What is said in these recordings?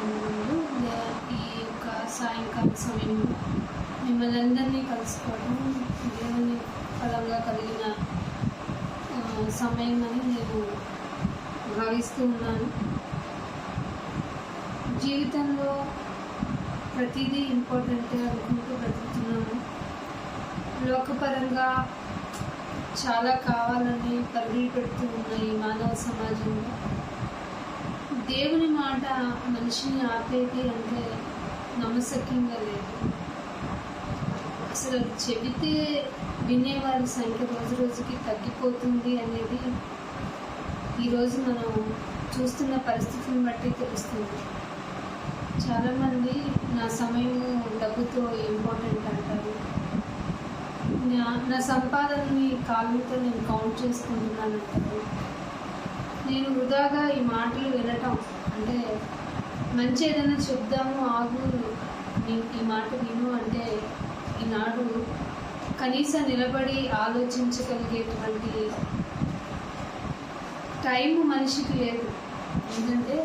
వందనాలు. ఈ యొక్క సాయంకాల సమయంలో మిమ్మల్ని అందరినీ కలుసుకోవడం దేవుని ఫలంగా కలిగిన సమయం అని నేను భావిస్తూ ఉన్నాను. జీవితంలో ప్రతిదీ ఇంపార్టెంట్ అనుకుంటూ బ్రతుకుతున్నాము. లోకపరంగా చాలా కావాలని పరుగులు పెడుతూ ఉన్నాయి మానవ సమాజంలో. దేవుని మాట మనిషిని ఆపేది అంటే నమ్మశక్యంగా లేదు. అసలు చెబితే వినేవారి సంఖ్య రోజు రోజుకి తగ్గిపోతుంది అనేది ఈరోజు మనం చూస్తున్న పరిస్థితిని బట్టి తెలుస్తుంది. చాలామంది నా సమయము డబ్బుతో ఇంపార్టెంట్ అంటారు. నా సంపాదనని కాళ్ళతో నేను కౌంట్ చేసుకుంటున్నాను అంటారు. నేను వృధాగా ఈ మాటలు వినటం అంటే మంచి ఏదైనా చెప్దాము ఆగు ఈ మాట విను అంటే ఈనాడు కనీసం నిలబడి ఆలోచించగలిగేటువంటి టైము మనిషికి లేదు. ఎందుకంటే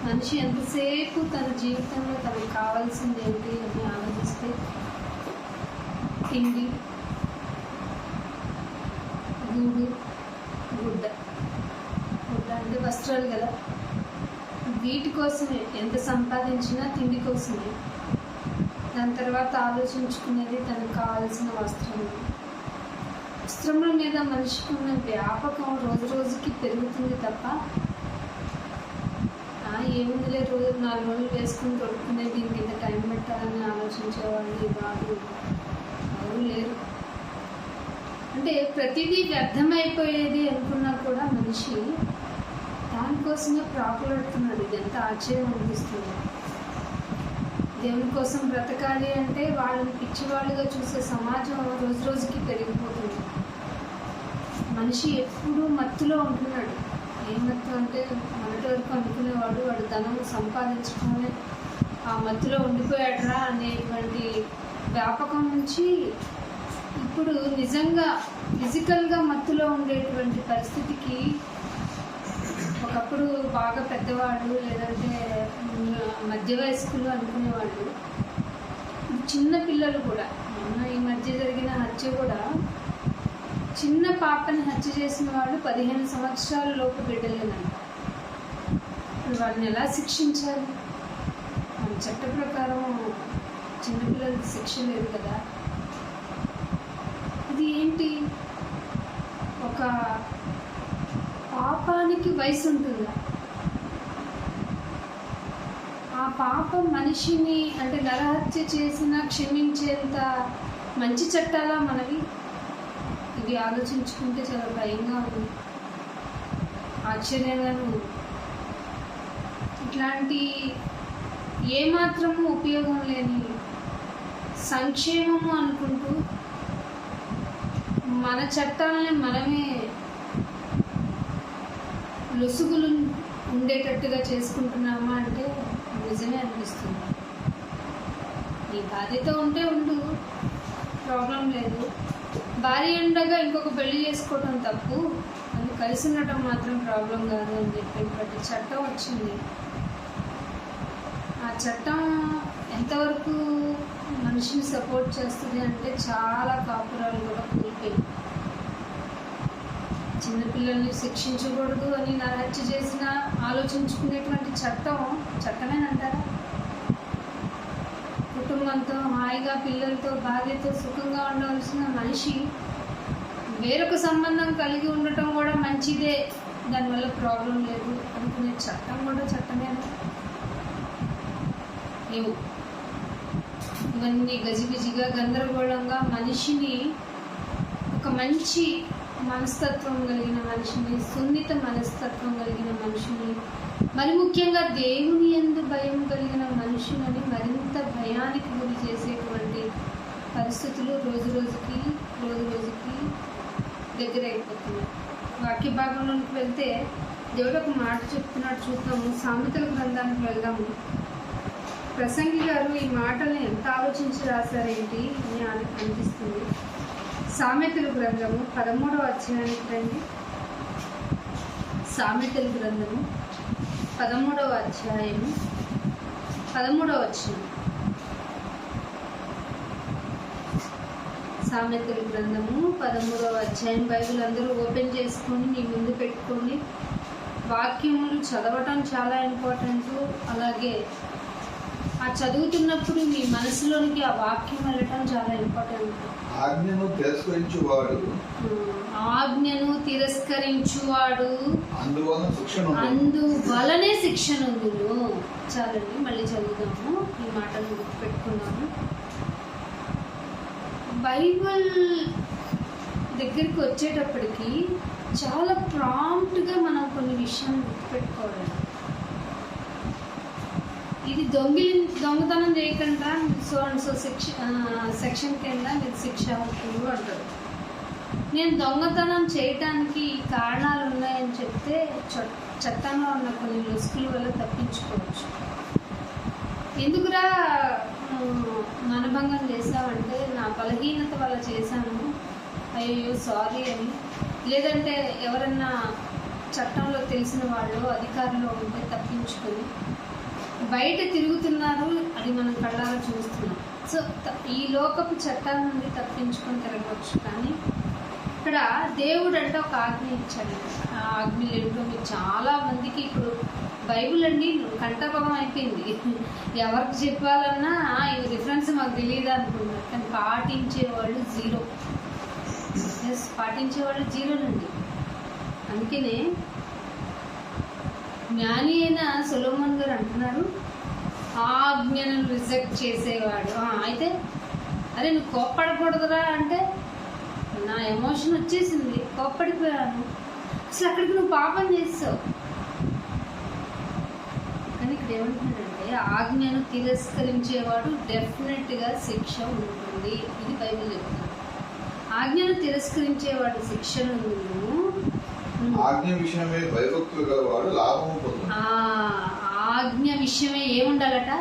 మనిషి ఎంతసేపు తన జీవితంలో తనకు కావాల్సింది ఏంటి అని ఆలోచిస్తే తిండి, గూడు, గుడ్డ అంటే వస్త్రాలు కదా, వీటి కోసమే ఎంత సంపాదించినా తిండి కోసమే. దాని తర్వాత ఆలోచించుకునేది తనకు కావాల్సిన వస్త్రముల మీద మనిషికి ఉన్న వ్యాపకం రోజు రోజుకి పెరుగుతుంది తప్ప ఏముందిలే రోజు 4 రోజులు వేసుకుని దొరుకునే దీనికి ఇంత టైం పెట్టాలని ఆలోచించేవాళ్ళు వాళ్ళు ఎవరు లేరు. అంటే ప్రతిదీ వ్యర్థమైపోయేది అనుకున్నా కూడా మనిషి దానికోసమే ప్రాకులాడుతున్నాడు. ఇది ఎంత ఆశ్చర్యం అనిపిస్తుంది. దేవుని కోసం బ్రతకాలి అంటే వాళ్ళని పిచ్చివాళ్ళుగా చూసే సమాజం రోజు రోజుకి పెరిగిపోతుంది. మనిషి ఎప్పుడూ మత్తులో ఉంటున్నాడు. ఏ మత్తు అంటే మొదటి వరకు అనుకునేవాడు వాడు ధనం సంపాదించుకొని ఆ మత్తులో ఉండిపోయాడరా అనేటువంటి వ్యాపకం నుంచి ఇప్పుడు నిజంగా ఫిజికల్గా మత్తులో ఉండేటువంటి పరిస్థితికి, ఒకప్పుడు బాగా పెద్దవాళ్ళు లేదంటే మధ్య వయస్కులు అనుకునేవాళ్ళు చిన్న పిల్లలు కూడా, మొన్న ఈ మధ్య జరిగిన హత్య కూడా చిన్న పాపని హత్య చేసిన వాళ్ళు 15 సంవత్సరాల లోపు బిడ్డలేనంట. వాళ్ళని ఎలా శిక్షించాలి? మన చట్ట ప్రకారం చిన్నపిల్లలకి శిక్ష లేదు కదా. ఇది ఏంటి? ఒక పాపానికి వయసు ఉంటుందా? ఆ పాపం మనిషిని అంటే నరహత్య చేసినా క్షమించేంత మంచి చట్టాలా మనవి? ఇది ఆలోచించుకుంటే చాలా భయంగా ఉంది, ఆశ్చర్యంగాను ఉంది. ఇట్లాంటి ఏమాత్రము ఉపయోగం లేని సంక్షేమము అనుకుంటూ మన చట్టాలని మనమే లొసుగులు ఉండేటట్టుగా చేసుకుంటున్నామా అంటే నిజమే అనిపిస్తుంది. నీ బాధ్యత ఉంటే ఉండు, ప్రాబ్లం లేదు. భార్య ఉండగా ఇంకొక పెళ్లి చేసుకోవడం తప్పు, అది కలిసి ఉండటం మాత్రం ప్రాబ్లం కాదు అని చెప్పేటువంటి చట్టం వచ్చింది. ఆ చట్టం ఎంతవరకు మనిషిని సపోర్ట్ చేస్తుంది అంటే చాలా కాపురాలు కూడా కూలిపోయింది. చిన్నపిల్లల్ని శిక్షించకూడదు అని నరహత్య చేసిన ఆలోచించుకునేటువంటి చట్టమేనంటారా? కుటుంబంతో హాయిగా పిల్లలతో భార్యతో సుఖంగా ఉండవలసిన మనిషి వేరొక సంబంధం కలిగి ఉండటం కూడా మంచిదే, దానివల్ల ప్రాబ్లం లేదు అనుకునే చట్టం కూడా చట్టమేనా? ఏమో ఇవన్నీ గజిబిజిగా గందరగోళంగా మనిషిని, ఒక మంచి మనస్తత్వం కలిగిన మనిషిని, సున్నిత మనస్తత్వం కలిగిన మనిషిని, మరి ముఖ్యంగా దేవుని యందు భయం కలిగిన మనుషులని మరింత భయానికి గురి చేసేటువంటి పరిస్థితులు రోజు రోజుకి దగ్గర అయిపోతున్నాయి. వాక్య భాగంలోకి వెళ్తే దేవుడు ఒక మాట చెప్తున్నాడు, చూద్దాము. సామెతల గ్రంథానికి వెళ్దాము. ప్రసంగి గారు ఈ మాటల్ని ఎంత ఆలోచించి రాశారేంటి అని అనిపిస్తుంది. సామెతల గ్రంథము 13వ అధ్యాయానికి రండి. సామెతల గ్రంథము 13వ అధ్యాయము 13వ వచనం. సామెతల గ్రంథము 13వ అధ్యాయం. బైబిల్ అందరూ ఓపెన్ చేసుకొని మీ ముందు పెట్టుకొని వాక్యములు చదవటం చాలా ఇంపార్టెంట్. అలాగే ఆ చదువుతున్నప్పుడు మీ మనసులోనికి ఆ వాక్యం వెళ్ళటం చాలా ఇంపార్టెంట్. ఆజ్ఞను తిరస్కరించువాడు అందువలనే శిక్ష నొందును. చాలండి, మళ్ళీ చదువుదాము. ఈ మాటలు గుర్తుపెట్టుకున్నాము. బైబిల్ దగ్గరికి వచ్చేటప్పటికి చాలా ప్రాంప్ట్గా మనం కొన్ని విషయాలు గుర్తుపెట్టుకోవాలి. ఇది దొంగతనం చేయకుండా సో అండ్ సో సెక్షన్ కింద మీరు శిక్షార్హులు అంటారు. నేను దొంగతనం చేయటానికి కారణాలు ఉన్నాయని చెప్తే చట్టంలో ఉన్న కొన్ని లొసుకుల వల్ల తప్పించుకోవచ్చు. ఎందుకురా మనభంగం చేసామంటే నా బలహీనత వల్ల చేశాను, అయ్యో సారీ అని. లేదంటే ఎవరన్నా చట్టంలో తెలిసిన వాళ్ళు అధికారంలో ఉంటే తప్పించుకొని బయట తిరుగుతున్నారు, అది మనం కళ్ళారా చూస్తున్నాం. సో ఈ లోకపు చట్టాల నుండి తప్పించుకొని తిరగవచ్చు. కానీ ఇక్కడ దేవుడు అంటే ఒక ఆజ్ఞ ఇచ్చాడు. ఆ ఆజ్ఞలు ఏంటో మీకు చాలా మందికి ఇప్పుడు బైబిల్ అండి కంఠభాగం అయిపోయింది. ఎవరికి చెప్పాలన్నా ఈ రిఫరెన్స్ మాకు తెలియదు అనుకున్నారు. కానీ పాటించేవాళ్ళు జీరో. పాటించేవాళ్ళు జీరోనండి. అందుకనే జ్ఞాని అయిన సొలొమోన్ గారు అంటున్నారు, ఆజ్ఞను రిజెక్ట్ చేసేవాడు. అయితే అరే నువ్వు కోప్పడకూడదురా అంటే నా ఎమోషన్ వచ్చేసింది, కోప్పడిపోయాను. అసలు అక్కడికి నువ్వు పాపం చేస్తావు. కానీ ఇక్కడ ఏమంటున్నాడంటే ఆజ్ఞను తిరస్కరించేవాడు డెఫినెట్గా శిక్ష ఉంటుంది. ఇది బైబిల్ చెప్తుంది. ఆజ్ఞను తిరస్కరించేవాడు శిక్షను, ఆజ్ఞ విషయమే భయభక్తులు గలవాడు లాభము పొందును. ఆజ్ఞ విషయమే ఏముండాలట?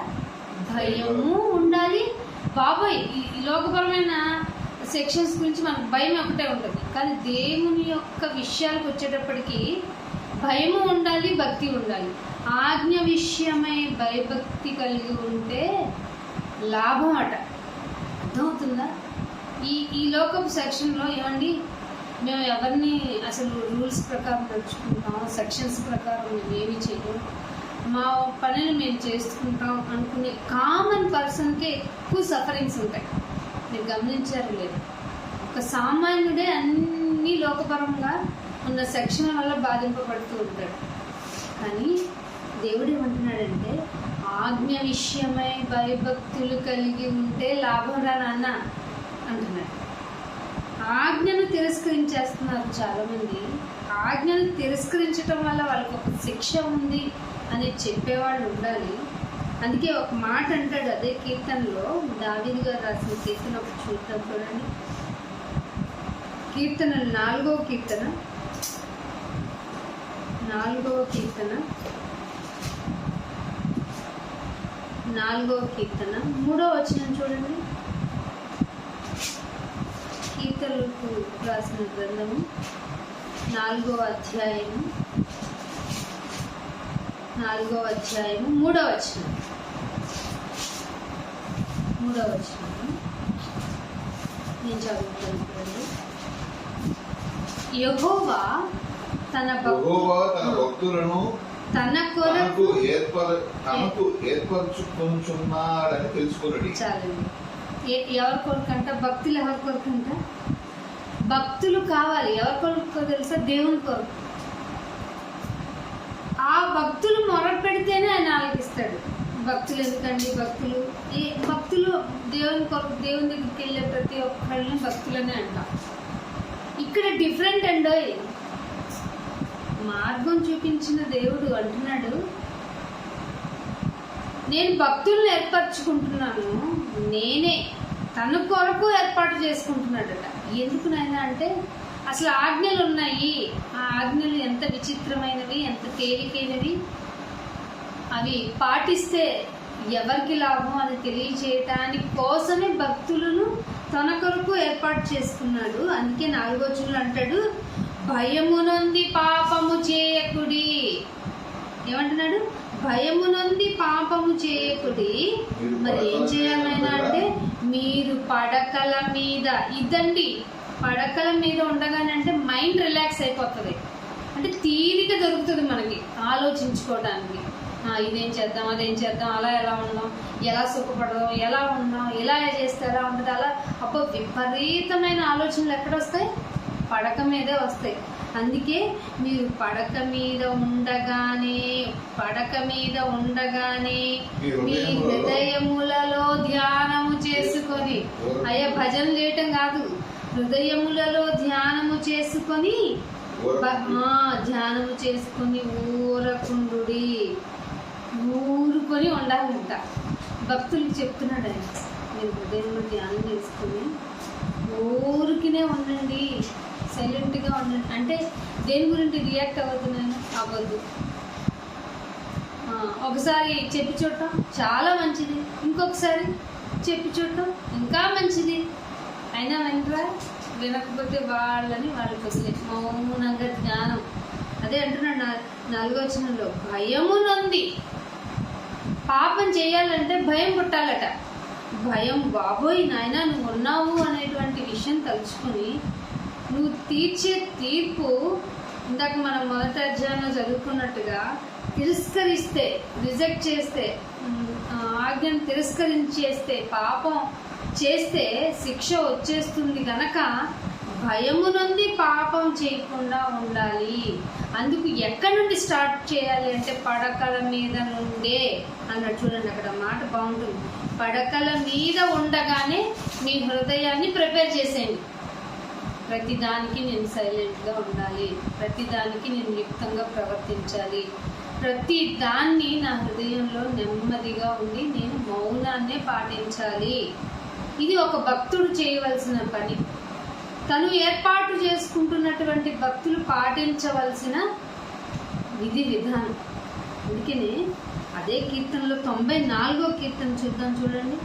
భయము ఉండాలి. బాబాయ్ ఈ లోకపరమైన సెక్షన్స్ గురించి మనకు భయం ఒకటే ఉంటుంది. కానీ దేవుని యొక్క విషయాలకు వచ్చేటప్పటికి భయము ఉండాలి, భక్తి ఉండాలి. ఆజ్ఞ విషయమై భయభక్తి కలిగి ఉంటే లాభం అట. అర్థమవుతుందా? ఈ లోకపు సెక్షన్లో ఏమండి మేము ఎవరిని అసలు రూల్స్ ప్రకారం నడుచుకుంటాం, సెక్షన్స్ ప్రకారం మేము ఏమి చేయడం, మా పనిని మేము చేసుకుంటాం అనుకునే కామన్ పర్సన్కే ఎక్కువ సఫరింగ్స్ ఉంటాయి. మీరు గమనించారు లేదు? ఒక సామాన్యుడే అన్ని లోకపరంగా ఉన్న సెక్షన్ వల్ల బాధింపబడుతూ ఉంటాడు. కానీ దేవుడు ఏమంటున్నాడంటే ఆజ్ఞ విషయమై భయభక్తులు కలిగి ఉంటే లాభం రా నాన్న అంటున్నాడు. ఆజ్ఞను తిరస్కరించేస్తున్నారు చాలామంది. ఆజ్ఞను తిరస్కరించడం వల్ల వాళ్ళకి ఒక శిక్ష ఉంది అని చెప్పేవాళ్ళు ఉండాలి. అందుకే ఒక మాట అంటాడు, అదే కీర్తనలో దావీదు గారు రాసిన కీర్తన ఒకటి చూద్దాం. చూడండి, కీర్తనలు 4వ కీర్తన 3వ వచనం చూడండి. కీర్తనలకు రాసిన గ్రంథము 4వ అధ్యాయము 3వ వచనం. నేను చదువుతాను. యెహోవా తన భక్తులను తనకు ఏర్పరచుకుంటున్నాడని తెలుసుకున్నాడు. చాలండి. ఎవరి కొరకంట? భక్తులు ఎవరి కొరకంట? భక్తులు కావాలి. ఎవరి కొరకు తెలుసా? దేవుని కొరకు. ఆ భక్తులు మొరలు పెడితేనే ఆయన ఆలకిస్తాడు. భక్తులు ఎందుకండి? భక్తులు దేవుని కొరకు, దేవుని దగ్గరికి వెళ్ళే ప్రతి ఒక్కళ్ళని భక్తులనే అంటాం. ఇక్కడ డిఫరెంట్ అండో. మార్గం చూపించిన దేవుడు అంటున్నాడు, నేను భక్తులను ఏర్పరచుకుంటున్నాను. నేనే తన కొరకు ఏర్పాటు చేసుకుంటున్నాడట. ఎందుకు నాయనా అంటే అసలు ఆజ్ఞలు ఉన్నాయి. ఆ ఆజ్ఞలు ఎంత విచిత్రమైనవి, ఎంత తేలికైనవి. అవి పాటిస్తే ఎవరికి లాభం అని తెలియచేయటానికి కోసమే భక్తులను తన కొరకు ఏర్పాటు చేసుకున్నాడు. అందుకే 4వ వచనంలో అంటాడు, భయము నుండి పాపము చేయకుడి. ఏమంటున్నాడు? భయము నుండి పాపము చేయకుడి. మరి ఏం చేయాలైనా అంటే మీరు పడకల మీద, ఇదండి పడకల మీద ఉండగానే అంటే మైండ్ రిలాక్స్ అయిపోతుంది, అంటే తీరిక దొరుకుతుంది మనకి ఆలోచించుకోవడానికి. ఇదేం చేద్దాం, అదేం చేద్దాం, అలా ఎలా ఉందాం, ఎలా సుఖపడదాం, ఎలా ఉందాం, ఇలా చేస్తే ఎలా ఉంటుంది, అలా అబ్బో విపరీతమైన ఆలోచనలు ఎక్కడ వస్తాయి? పడక మీదే వస్తాయి. అందుకే మీరు పడక మీద ఉండగానే మీ హృదయములలో ధ్యానము చేసుకొని, అయ్యా భజన చేయటం కాదు, హృదయములలో ధ్యానము చేసుకొని ఊరుకొని ఉండాలంట. భక్తులకు చెప్తున్నాడు ఆయన, మీరు హృదయంలో ధ్యానం చేసుకొని ఊరికినే ఉండండి, సైలెంట్గా ఉండండి. అంటే దేని గురించి రియాక్ట్ అవ్వద్దు. ఒకసారి చెప్పి చూడటం చాలా మంచిది, ఇంకొకసారి చెప్పి చూడటం ఇంకా మంచిది. అయినా వినకపోతే వాళ్ళకి వదిలే మౌనంగా జ్ఞానం. అదే అంటున్నాడు 4వ వచనంలో, భయము నొంది. పాపం చేయాలంటే భయం పుట్టాలట. భయం, బాబోయ్ నాయన నువ్వు ఉన్నావు అనేటువంటి విషయం తలుచుకొని నువ్వు తీర్చే తీర్పు, ఇందాక మనం మొదటి అధ్యాయంలో చదువుకున్నట్టుగా, తిరస్కరిస్తే, రిజెక్ట్ చేస్తే, ఆజ్ఞను తిరస్కరించేస్తే, పాపం చేస్తే శిక్ష వచ్చేస్తుంది కనుక భయము నుండి పాపం చేయకుండా ఉండాలి. అందుకు ఎక్కడి నుండి స్టార్ట్ చేయాలి అంటే పడకల మీద నుండే అన్నట్టు. చూడండి అక్కడ మాట బాగుంటుంది. పడకల మీద ఉండగానే మీ హృదయాన్ని ప్రిపేర్ చేసేయండి. ప్రతిదానికి నేను సైలెంట్గా ఉండాలి, ప్రతిదానికి నేను యుక్తంగా ప్రవర్తించాలి, ప్రతి దాన్ని నా హృదయంలో నెమ్మదిగా ఉండి నేను మౌనాన్నే పాటించాలి. ఇది ఒక భక్తుడు చేయవలసిన పని. తను ఏర్పాటు చేసుకుంటున్నటువంటి భక్తులు పాటించవలసిన విధి విధానం. అందుకనే అదే కీర్తనలో 94వ కీర్తన చూడండి.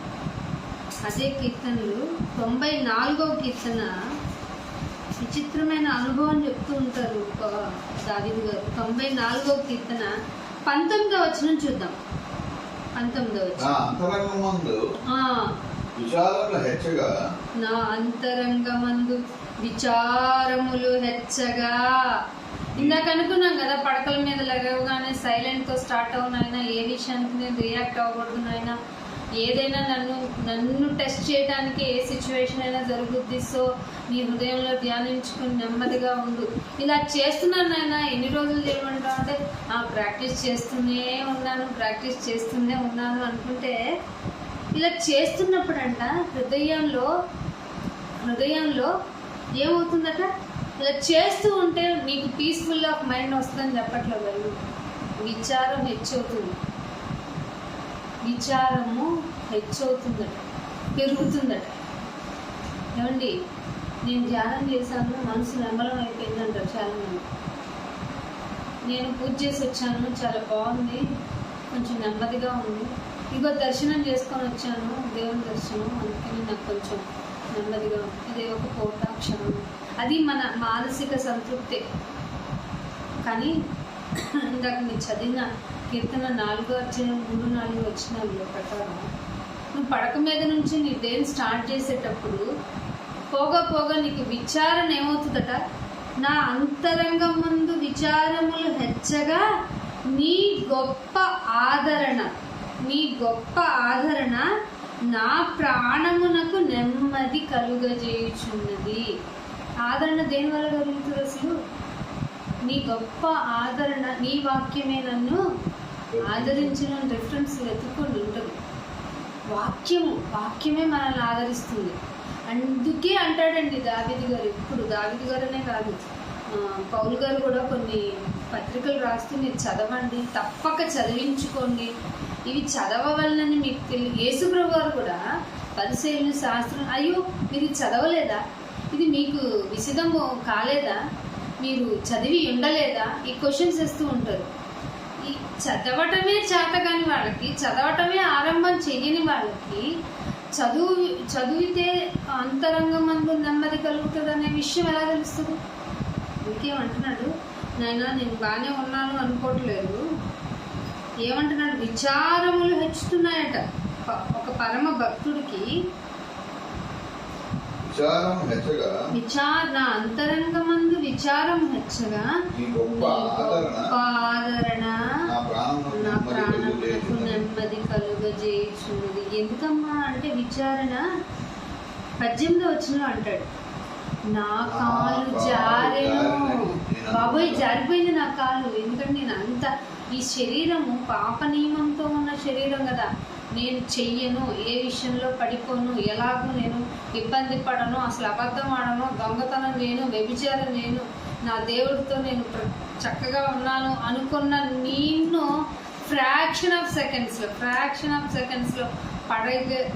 అదే కీర్తనలు 94వ కీర్తన విచిత్రమైన అనుభవం చెప్తూ ఉంటారు దావీదు గారు. 94వ కీర్తన 19వ వచనం చూద్దాం. 19వ వచనం, నా అంతరంగమందు విచారములు హెచ్చగా. ఇందాక అనుకున్నాం కదా, పడకల మీద లెగవగానే సైలెంట్తో స్టార్ట్ అవునాయినా, ఏ విషయానికి నేను రియాక్ట్ అవ్వకూడదు నాయన, ఏదైనా నన్ను టెస్ట్ చేయడానికి ఏ సిచ్యువేషన్ అయినా జరుగుద్ది. సో నీ హృదయంలో ధ్యానించుకుని నెమ్మదిగా ఉండు. ఇలా చేస్తున్నాను నాయన, ఎన్ని రోజులు చేయమంటావు అంటే ప్రాక్టీస్ చేస్తూనే ఉన్నాను అనుకుంటే, ఇలా చేస్తున్నప్పుడంట హృదయంలో ఏమవుతుందట, ఇలా చేస్తూ ఉంటే నీకు పీస్ఫుల్ ఆఫ్ మైండ్ వస్తుందని చెప్పట్లేదు. విచారము హెచ్చవుతుందట, పెరుగుతుందట. ఏమండి, నేను ధ్యానం చేశాను, మనసు నెమ్మలం అయిపోయిందంటారు చాలామంది. నేను పూజ చేసి వచ్చాను, చాలా బాగుంది, కొంచెం నెమ్మదిగా ఉంది, ఇగో దర్శనం చేసుకొని వచ్చాను, దేవుని దర్శనం, అందుకని నాకు కొంచెం నెమ్మదిగా ఉంది. అదే ఒక పూటాక్షరం, అది మన మానసిక సంతృప్తి. కానీ ఇందాక నేను చదివిన కీర్తన 4వ అధ్యాయం 3-4 వచనాల ప్రకారం, నువ్వు పడక మీద నుంచి నీ డే స్టార్ట్ చేసేటప్పుడు పోగా నీకు విచారణ ఏమవుతుందట, నా అంతరంగం ముందు విచారములు హెచ్చగా నీ గొప్ప ఆదరణ నా ప్రాణమునకు నెమ్మది కలుగజేయుచున్నది. ఆదరణ దేని వల్ల కలుగుతుంది అసలు? నీ గొప్ప ఆదరణ, నీ వాక్యమే నన్ను ఆదరించిన రిఫరెన్స్ వెతుక్కొని ఉంటుంది. వాక్యమే మనల్ని ఆదరిస్తుంది. అందుకే అంటాడండి దావీదు గారు, ఇప్పుడు దావీదు గారనే కాదు, పౌలు గారు కూడా కొన్ని పత్రికలు రాస్తూ మీరు చదవండి, తప్పక చదివించుకోండి, ఇవి చదవవలనని మీకు తెలియదు. యేసుప్రభు గారు కూడా పరిశీలన శాస్త్రం, అయ్యో మీరు చదవలేదా, ఇది మీకు విశదము కాలేదా, మీరు చదివి ఉండలేదా, ఈ క్వశ్చన్స్ వేస్తూ ఉంటారు. ఈ చదవటమే చేతకాని వాళ్ళకి, చదవటమే ఆరంభం చెయ్యని వాళ్ళకి చదివితే అంతరంగమందు నెమ్మది కలుగుతుంది అనే విషయం ఎలా తెలుస్తుంది? ఇంకేమంటున్నాడు, నాయనా నేను బాగానే ఉన్నాను అనుకోవట్లేదు, ఏమంటున్నాడు, విచారములు హెచ్చుతున్నాయట. ఒక పరమ భక్తుడికి విచారం హెచ్చగా, నా అంతరంగమందు విచారం హెచ్చగా ఈ గొప్ప ఆదరణ నా ప్రాణములకు నెమ్మది కలుగజేయుచున్నది. ఎందుకమ్మా అంటే విచారణ 18వ వచనంలో అంటాడు, నా కాలు జారెను. బాబోయ్, జారిపోయింది నా కాలు. ఎందుకంటే నేను అంత ఈ శరీరము పాప నియమంతో ఉన్న శరీరం కదా. నేను చెయ్యను, ఏ విషయంలో పడిపోను, ఎలాగో నేను ఇబ్బంది పడను, అసలు అబద్ధం ఆడను, దొంగతనం నేను, వ్యభిచారం నేను, నా దేవుడితో నేను చక్కగా ఉన్నాను అనుకున్న నిన్ను ఫ్రాక్షన్ ఆఫ్ సెకండ్స్లో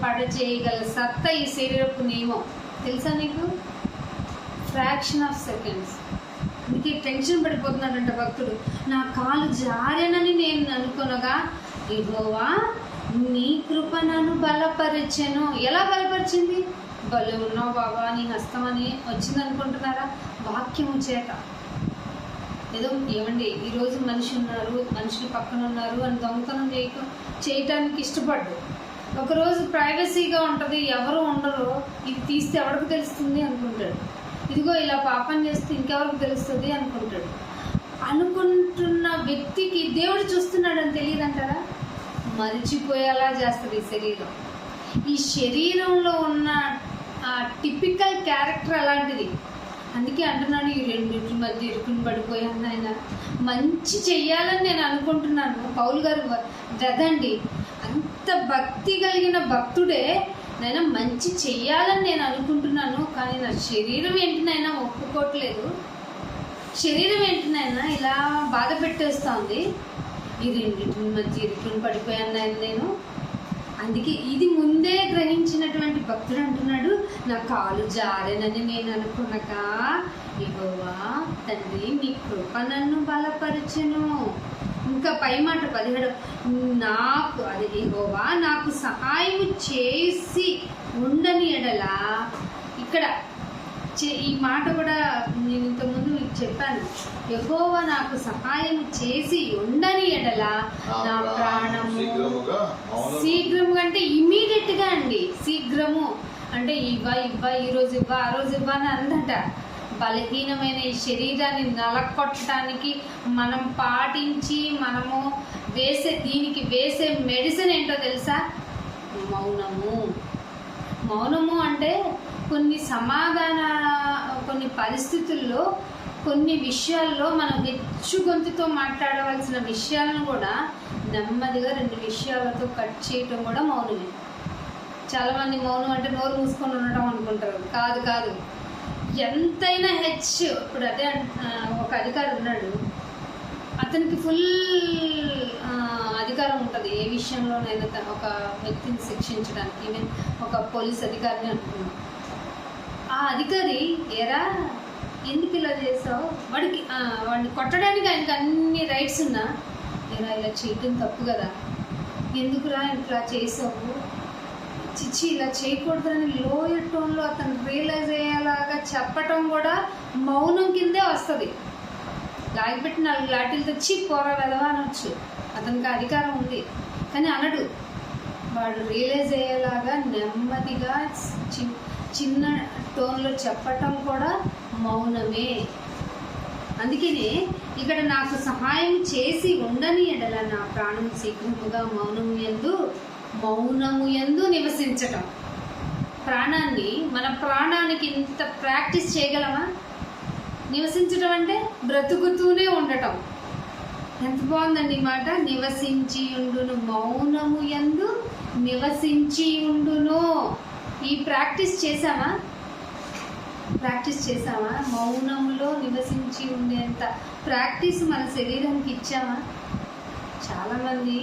పడచేయగల సత్తా ఈ శరీరపు నియమం. తెలుసా నీకు? Fraction of seconds. అందుకే టెన్షన్ పడిపోతున్నాడంట భక్తుడు. నా కాలు జారెనని నేను అనుకునగా యెహోవా నీ కృప నన్ను బలపరిచెను. ఎలా బలపరిచింది? భలే ఉన్నావు బాబా, నీ హస్తం అని వచ్చింది అనుకుంటున్నారా? వాక్యము చేత. ఏదో ఏమండి, ఈరోజు మనుషులు పక్కన ఉన్నారు అని దొంగతనం చేయటానికి ఇష్టపడ్డు. ఒకరోజు ప్రైవసీగా ఉంటుంది, ఎవరు ఉండరు, ఇది తీస్తే ఎవరికి తెలుస్తుంది అనుకుంటాడు. ఇదిగో ఇలా పాపం చేస్తే ఇంకెవరికి తెలుస్తుంది అనుకుంటాడు. అనుకుంటున్న వ్యక్తికి దేవుడు చూస్తున్నాడని తెలియదంటారా? మరిచిపోయేలా చేస్తుంది ఈ శరీరం. ఈ శరీరంలో ఉన్న టిపికల్ క్యారెక్టర్ అలాంటిది. అందుకే అంటున్నాను, ఈ రెండింటి మధ్య ఇరుకుని పడిపోయాను ఆయన. మంచి చెయ్యాలని నేను అనుకుంటున్నాను. పౌలు గారు గదండి, అంత భక్తి కలిగిన భక్తుడే, నైనా మంచి చెయ్యాలని నేను అనుకుంటున్నాను, కానీ నా శరీరం ఏంటినైనా ఒప్పుకోవట్లేదు. శరీరం ఏంటినైనా ఇలా బాధ పెట్టేస్తోంది. ఈ రెండింటి మధ్య ఇరుకుని పడిపోయాను నేను. అందుకే ఇది ముందే గ్రహించినటువంటి భక్తుడు అంటున్నాడు, నా కాలు జారేనని నేను అనుకునగా యెహోవా తండ్రి నీ కృప నన్ను బలపరిచెను. ఇంకా పై మాట 17, నాకు అది యెహోవా నాకు సహాయం చేసి ఉండని ఎడల. ఇక్కడ ఈ మాట కూడా నేను ఇంతకుముందు చెప్పాను. యెహోవా నాకు సహాయం చేసి ఉండని ఎడల నా ప్రాణము శీఘ్రము అంటే ఇమీడియట్గా అండి. శీఘ్రము అంటే ఈరోజు ఇవ్వ ఆ రోజు ఇవ్వ అని అందట. బలహీనమైన ఈ శరీరాన్ని నలకొట్టడానికి మనం పాటించి మనము దీనికి వేసే మెడిసిన్ ఏంటో తెలుసా? మౌనము అంటే కొన్ని పరిస్థితుల్లో కొన్ని విషయాల్లో మనం హెచ్చు గొంతుతో మాట్లాడవలసిన విషయాలను కూడా నెమ్మదిగా 2 విషయాలతో కట్ చేయటం కూడా మౌనమే. చాలామంది మౌనం అంటే నోరు మూసుకొని ఉండటం అనుకుంటారు. కాదు, ఎంతైనా ఇప్పుడు అదే ఒక అధికారి ఉన్నాడు, అతనికి ఫుల్ అధికారం ఉంటుంది ఏ విషయంలోనైనా. ఒక వ్యక్తిని శిక్షించడానికి, ఈవెన్ ఒక పోలీస్ అధికారిని అనుకున్నాం. ఆ అధికారి ఏరా ఎందుకు ఇలా చేసావు, వాడిని కొట్టడానికి ఆయనకి అన్ని రైట్స్ ఉన్నా, ఏరా ఇలా చేయటం తప్పు కదా, ఎందుకురా ఇట్లా చేసావు, చిచ్చి ఇలా చేయకూడదని లోయర్ టోన్లో అతను రియలైజ్ అయ్యేలాగా చెప్పటం కూడా మౌనం కిందే వస్తుంది. లాగిపెట్టి 4 లాఠీలు తెచ్చి పోరా వెదవా అనొచ్చు, అతనికి అధికారం ఉంది. కానీ అనడు. వాడు రియలైజ్ అయ్యేలాగా నెమ్మదిగా చిన్న టోన్లో చెప్పటం కూడా మౌనమే. అందుకనే ఇక్కడ నాకు సహాయం చేసి ఉండని ఎడల నా ప్రాణం శీఘ్రముగా మౌనము యందు నివసించటం. మన ప్రాణానికి ఇంత ప్రాక్టీస్ చేయగలమా? నివసించటం అంటే బ్రతుకుతూనే ఉండటం. ఎంత బాగుందండి ఈ మాట. నివసించి ఉండును, మౌనము యందు నివసించి ఉండును. ఈ ప్రాక్టీస్ చేసామా? మౌనములో నివసించి ఉండేంత ప్రాక్టీస్ మన శరీరానికి ఇచ్చామా? చాలామంది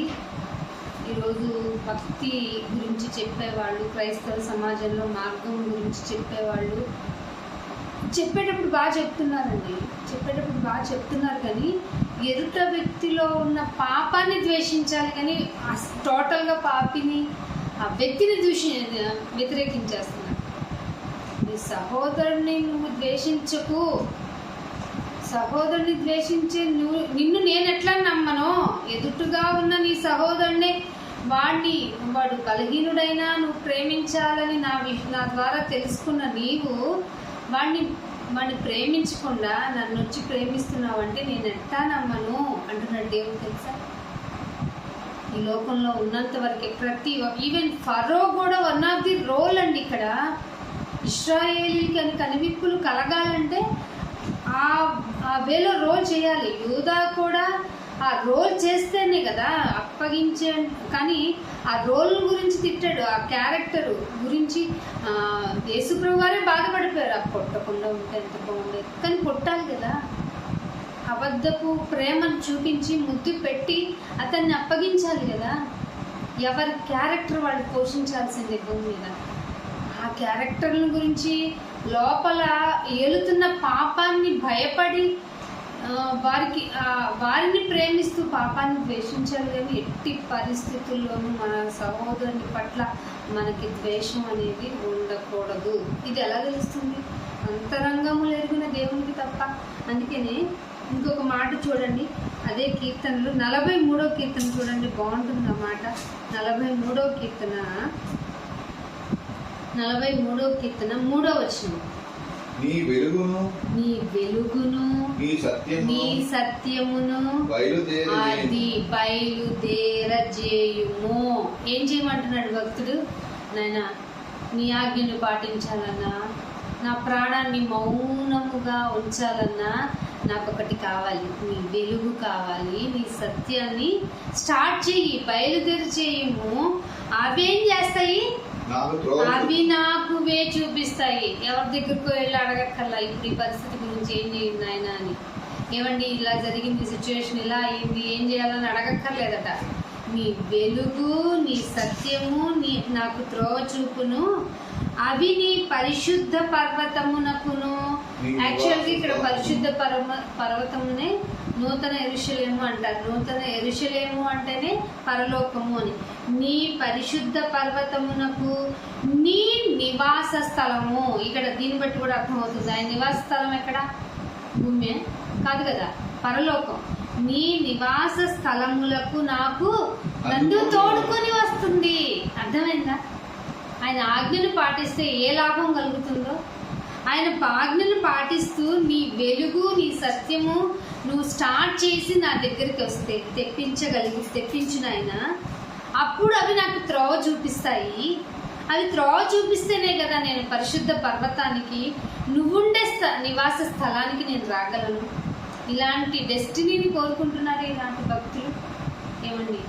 ఈరోజు భక్తి గురించి చెప్పేవాళ్ళు, క్రైస్తవ సమాజంలో మార్గం గురించి చెప్పేవాళ్ళు చెప్పేటప్పుడు బాగా చెప్తున్నారు కానీ ఎదుట వ్యక్తిలో ఉన్న పాపాన్ని ద్వేషించాలి కానీ టోటల్గా పాపిని ఆ వ్యక్తిని వ్యతిరేకించేస్తున్నారు. నీ సహోదరుని నువ్వు ద్వేషించకు, సహోదరుని ద్వేషించే నిన్ను నేను ఎట్లా నమ్మను? ఎదుటుగా ఉన్న నీ సహోదరుని వాడు బలహీనుడైనా నువ్వు ప్రేమించాలని నా ద్వారా తెలుసుకున్న నీవు వాడిని ప్రేమించకుండా నన్ను వచ్చి ప్రేమిస్తున్నావు అంటే నేను ఎట్టా నమ్మను అంటున్నాడు దేవుడు. తెలుసా, ఈ లోకంలో ఉన్నంత వరకే ఈవెన్ ఫరో కూడా వన్ ఆఫ్ ది రోల్ అండి. ఇక్కడ ఇశ్రాయేలీకి అని కనువిప్పులు కలగాలంటే ఆ వేలో రోల్ చేయాలి. యూదా కూడా ఆ రోల్ చేస్తేనే కదా అప్పగించే. కానీ ఆ రోల్ గురించి తిట్టాడు, ఆ క్యారెక్టర్ గురించి యేసుప్రభు గారే బాధపడిపోయారు. ఆ పొట్టకుండా ఉంటే ఎంత బాగుండేది, కానీ పొట్టాలి కదా. అబద్ధపు ప్రేమను చూపించి ముద్దు పెట్టి అతన్ని అప్పగించాలి కదా. ఎవరి క్యారెక్టర్ వాళ్ళు పోషించాల్సిందే భూమి మీద. ఆ క్యారెక్టర్ల గురించి లోపల ఏలుతున్న పాపాన్ని భయపడి వారిని ప్రేమిస్తూ పాపాన్ని ద్వేషించాలి. కానీ ఎట్టి పరిస్థితుల్లోనూ మన సహోదరుని పట్ల మనకి ద్వేషం అనేది ఉండకూడదు. ఇది ఎలా తెలుస్తుంది? అంతరంగము ఎరిగిన దేవునికి తప్ప. అందుకనే ఇంకొక మాట చూడండి, అదే కీర్తనలు 43వ కీర్తన చూడండి, బాగుంటుంది ఆ మాట. 43వ కీర్తన 3వ వచనం. నీ వెలుగును నీ సత్యమును అది బయలుదేరజేయుము. ఏం చేయమంటున్నాడు భక్తుడు? నాయనా, నీ ఆజ్ఞను పాటించాలన్నా, నా ప్రాణాన్ని మౌనముగా ఉంచాలన్నా నాకు ఒకటి కావాలి, నీ వెలుగు కావాలి. నీ సత్యాన్ని స్టార్ట్ చెయ్యి, బయలుదేరి చేయము. అవేం చేస్తాయి? అవి నాకు వే చూపిస్తాయి. ఎవరి దగ్గరకు వెళ్ళి అడగక్కర్లా ఇప్పుడు ఈ పరిస్థితి గురించి ఏం చేయండి ఆయన అని. ఏమండి ఇలా జరిగింది, సిచ్యువేషన్ ఇలా అయింది, ఏం చేయాలని అడగక్కర్లేదట. నీ వెలుగు, నీ సత్యము, నాకు త్రోవ చూపును. అవి నీ పరిశుద్ధ పర్వతమునకును. యాక్చువల్గా ఇక్కడ పరిశుద్ధ పర్వతమునే నూతన యెరూషలేము అంటారు. నూతన యెరూషలేము అంటేనే పరలోకము అని. నీ పరిశుద్ధ పర్వతమునకు నీ నివాస స్థలము. ఇక్కడ దీన్ని బట్టి కూడా అర్థమవుతుంది, ఆయన నివాస స్థలం ఎక్కడ? భూమి కాదు కదా, పరలోకం. నీ నివాస స్థలములకు నన్ను తోడుకొని వస్తుంది. అర్థమైందా? ఆయన ఆజ్ఞను పాటిస్తే ఏ లాభం కలుగుతుందో, ఆయన ఆజ్ఞను పాటిస్తూ నీ వెలుగు, నీ సత్యము నువ్వు స్టార్ట్ చేసి నా దగ్గరికి వస్తే తెప్పించిన ఆయన, అప్పుడు అవి నాకు త్రోవ చూపిస్తాయి. అవి త్రోవ చూపిస్తేనే కదా నేను పరిశుద్ధ పర్వతానికి, నువ్వుండే నివాస స్థలానికి నేను రాగలను. ఇలాంటి డెస్టినీని కోరుకుంటున్నారు ఇలాంటి భక్తులు. ఏమండి,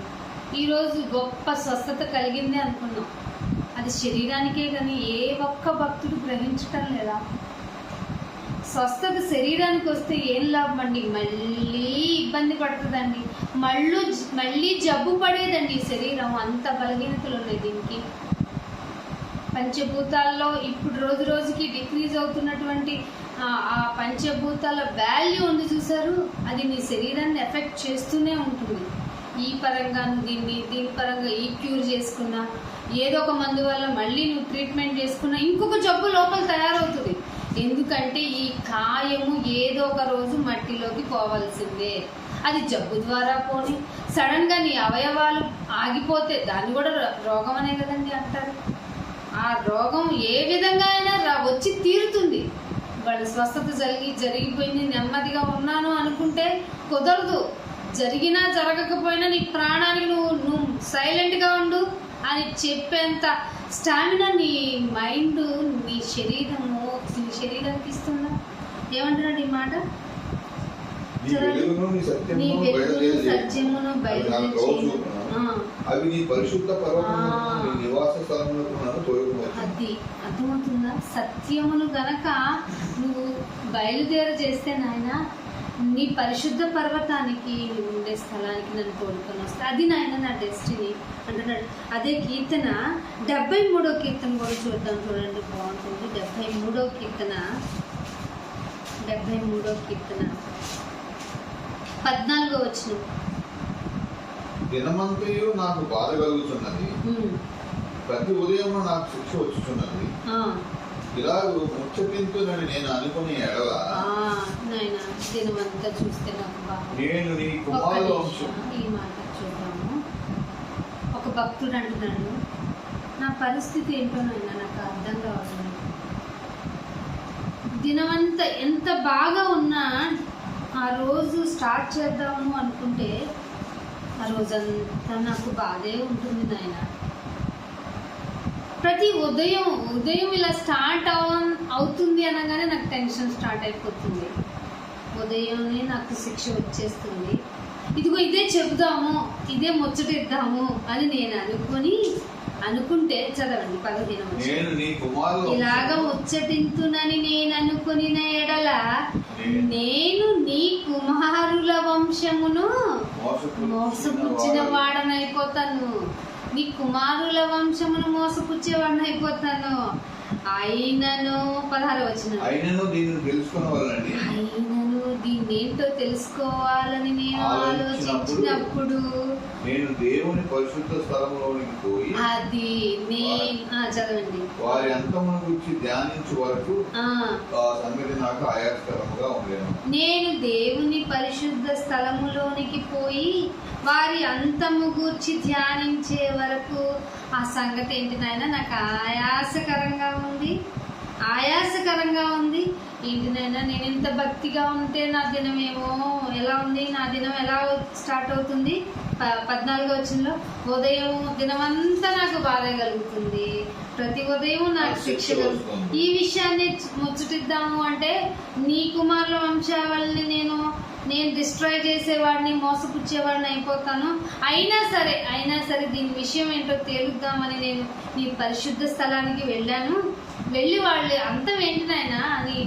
ఈరోజు గొప్ప స్వస్థత కలిగిందే అనుకున్నాం, అది శరీరానికే కానీ ఏ ఒక్క భక్తుడు గ్రహించటం లేదా? స్వస్థత శరీరానికి వస్తే ఏం లాభం అండి? మళ్ళీ ఇబ్బంది పడుతుందండి, మళ్ళీ జబ్బు పడేదండి శరీరం. అంత బలహీనతలు ఉన్నాయి దీనికి. పంచభూతాల్లో ఇప్పుడు రోజు రోజుకి డిక్రీజ్ అవుతున్నటువంటి ఆ పంచభూతాల వాల్యూ ఉంది చూసారు, అది నీ శరీరాన్ని ఎఫెక్ట్ చేస్తూనే ఉంటుంది. ఈ పరంగా దీని పరంగా ఈ క్యూర్ చేసుకున్నా, ఏదో ఒక మందు వల్ల మళ్ళీ నువ్వు ట్రీట్మెంట్ చేసుకున్నా ఇంకొక జబ్బు లోపల తయారవుతుంది. ఎందుకంటే ఈ కాయము ఏదో ఒక రోజు మట్టిలోకి పోవాల్సిందే. అది జబ్బు ద్వారా పోని, సడన్గా నీ అవయవాలు ఆగిపోతే దాన్ని కూడా రోగం అనే కదండి అంటారు. ఆ రోగం ఏ విధంగా అయినా వచ్చి తీరుతుంది. వాళ్ళ స్వస్థత జరిగిపోయింది, నెమ్మదిగా ఉన్నాను అనుకుంటే కుదరదు. జరిగినా జరగకపోయినా నీ ప్రాణానికి నువ్వు సైలెంట్గా ఉండు అని చెప్పేంత స్టామినా నీ మైండ్, నీ శరీరానికి ఇస్తుందా? ఏమంటున్నాడు ఈ మాట? నీ వెలుగును సత్యమును బయలుదేరి అవి నీ పరిశుద్ధ పర్వతమునకు నీ నివాస స్థలమునకు తోడుకొని. అది అర్థమవుతుందా? సత్యమును గనక నువ్వు బయలుదేర చేస్తే నాయన, నీ పరిశుద్ధ పర్వతానికి, నువ్వు ఉండే స్థలానికి నన్ను తోడుకొని వస్తే అది నాయన నా డెస్టినీ అంటున్నాడు. అదే కీర్తన 73వ కీర్తన కూడా చూద్దాం, చూడండి బాగుంటుంది. 73వ కీర్తన 14వ వచనం. దినమంతయు నాకు బాధ కలుగుతున్నది, ప్రతి ఉదయం నాకు శిక్ష వచ్చుతున్నది. ఇలా ముచ్చటింతునని నేను అనుకుని ఎడల నాయన దినమంతా చూస్తే నాకు బాగా నేను నీ కుమారుల వంశం. ఈ మాట చూద్దాము. ఒక భక్తుడు అంటున్నాడు, నా పరిస్థితి ఏంటో నాయన నాకు అర్థం కావట్లేదు. దినమంతా ఎంత బాగా ఉన్నా ఆ రోజు స్టార్ట్ చేద్దాము అనుకుంటే ఆ రోజంతా నాకు బాధే ఉంటుంది నాయన. ప్రతి ఉదయం ఇలా స్టార్ట్ అవుతుంది అనగానే నాకు టెన్షన్ స్టార్ట్ అయిపోతుంది. ఉదయమే నాకు శిక్ష వచ్చేస్తుంది. ఇదిగో ఇదే చెబుదాము, ఇదే ముచ్చటిద్దాము అని నేను అనుకుంటే చదవండి 15. ఇలాగ ముచ్చటింతునని నేను అనుకుని ఎడల నేను నీ కుమారుల వంశమును మోసపుచ్చిన వాడనైపోతాను. నీ కుమారుల వంశమును మోసపుచ్చేవాడిని అయిపోతాను. అయినను 16 అయినను దీన్నేంటో తెలుసుకోవాలని నేను ఆలోచించినప్పుడు నేను దేవుని పరిశుద్ధ స్థలములోనికి పోయి చదవండి. వారి అంతమును గురించి ధ్యానించే వరకు ఆ సంగతి నాకు ఆయాస్కరముగా ఉండేను. నేను దేవుని పరిశుద్ధ స్థలములోనికి పోయి వారి అంతము గూర్చి ధ్యానించే వరకు ఆ సంగతి ఏంటి నాయన నాకు ఆయాసకరంగా ఉంది. ఏంటి నాయన, నేను ఇంత భక్తిగా ఉంటే నా దినమేమో ఎలా ఉంది, నా దినం ఎలా స్టార్ట్ అవుతుంది. 14 ఉదయం దినమంతా నాకు బాధ కలుగుతుంది. ప్రతి ఉదయం నాకు శిక్ష కలుగుతుంది. ఈ విషయాన్ని ముచ్చటిద్దాము అంటే నీ కుమారుల వంశావళిని నేను డిస్ట్రాయ్ చేసేవాడిని, మోసపుచ్చేవాడిని అయిపోతాను. అయినా సరే దీని విషయం ఏంటో తేలుద్దామని నేను నీ పరిశుద్ధ స్థలానికి వెళ్ళి వాళ్ళు అంతం ఏంటి నాయన అని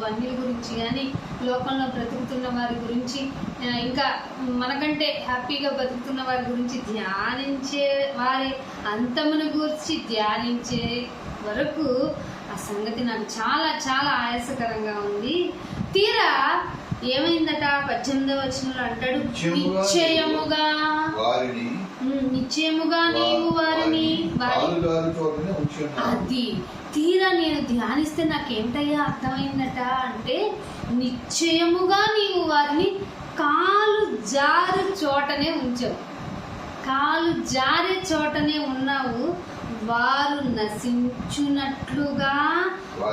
అన్నిల గురించి కానీ లోకంలో బ్రతుకుతున్న వారి గురించి ఇంకా మనకంటే హ్యాపీగా బతుకుతున్న వారి గురించి ధ్యానించే, వారి అంతమును గురించి ధ్యానించే వరకు ఆ సంగతి నాకు చాలా చాలా ఆయాసకరంగా ఉంది. తీరా ఏమైందట 18 అంటాడు, నిశ్చయముగా నీవు వారిని అది తీరా నేను ధ్యానిస్తే నాకేంటయ్యా అర్థమైందట అంటే నిశ్చయముగా నీవు వారిని కాలు జారు చోటనే ఉంచావు. కాలు జారే చోటనే ఉన్నావు. వారు నశించున్నట్లుగా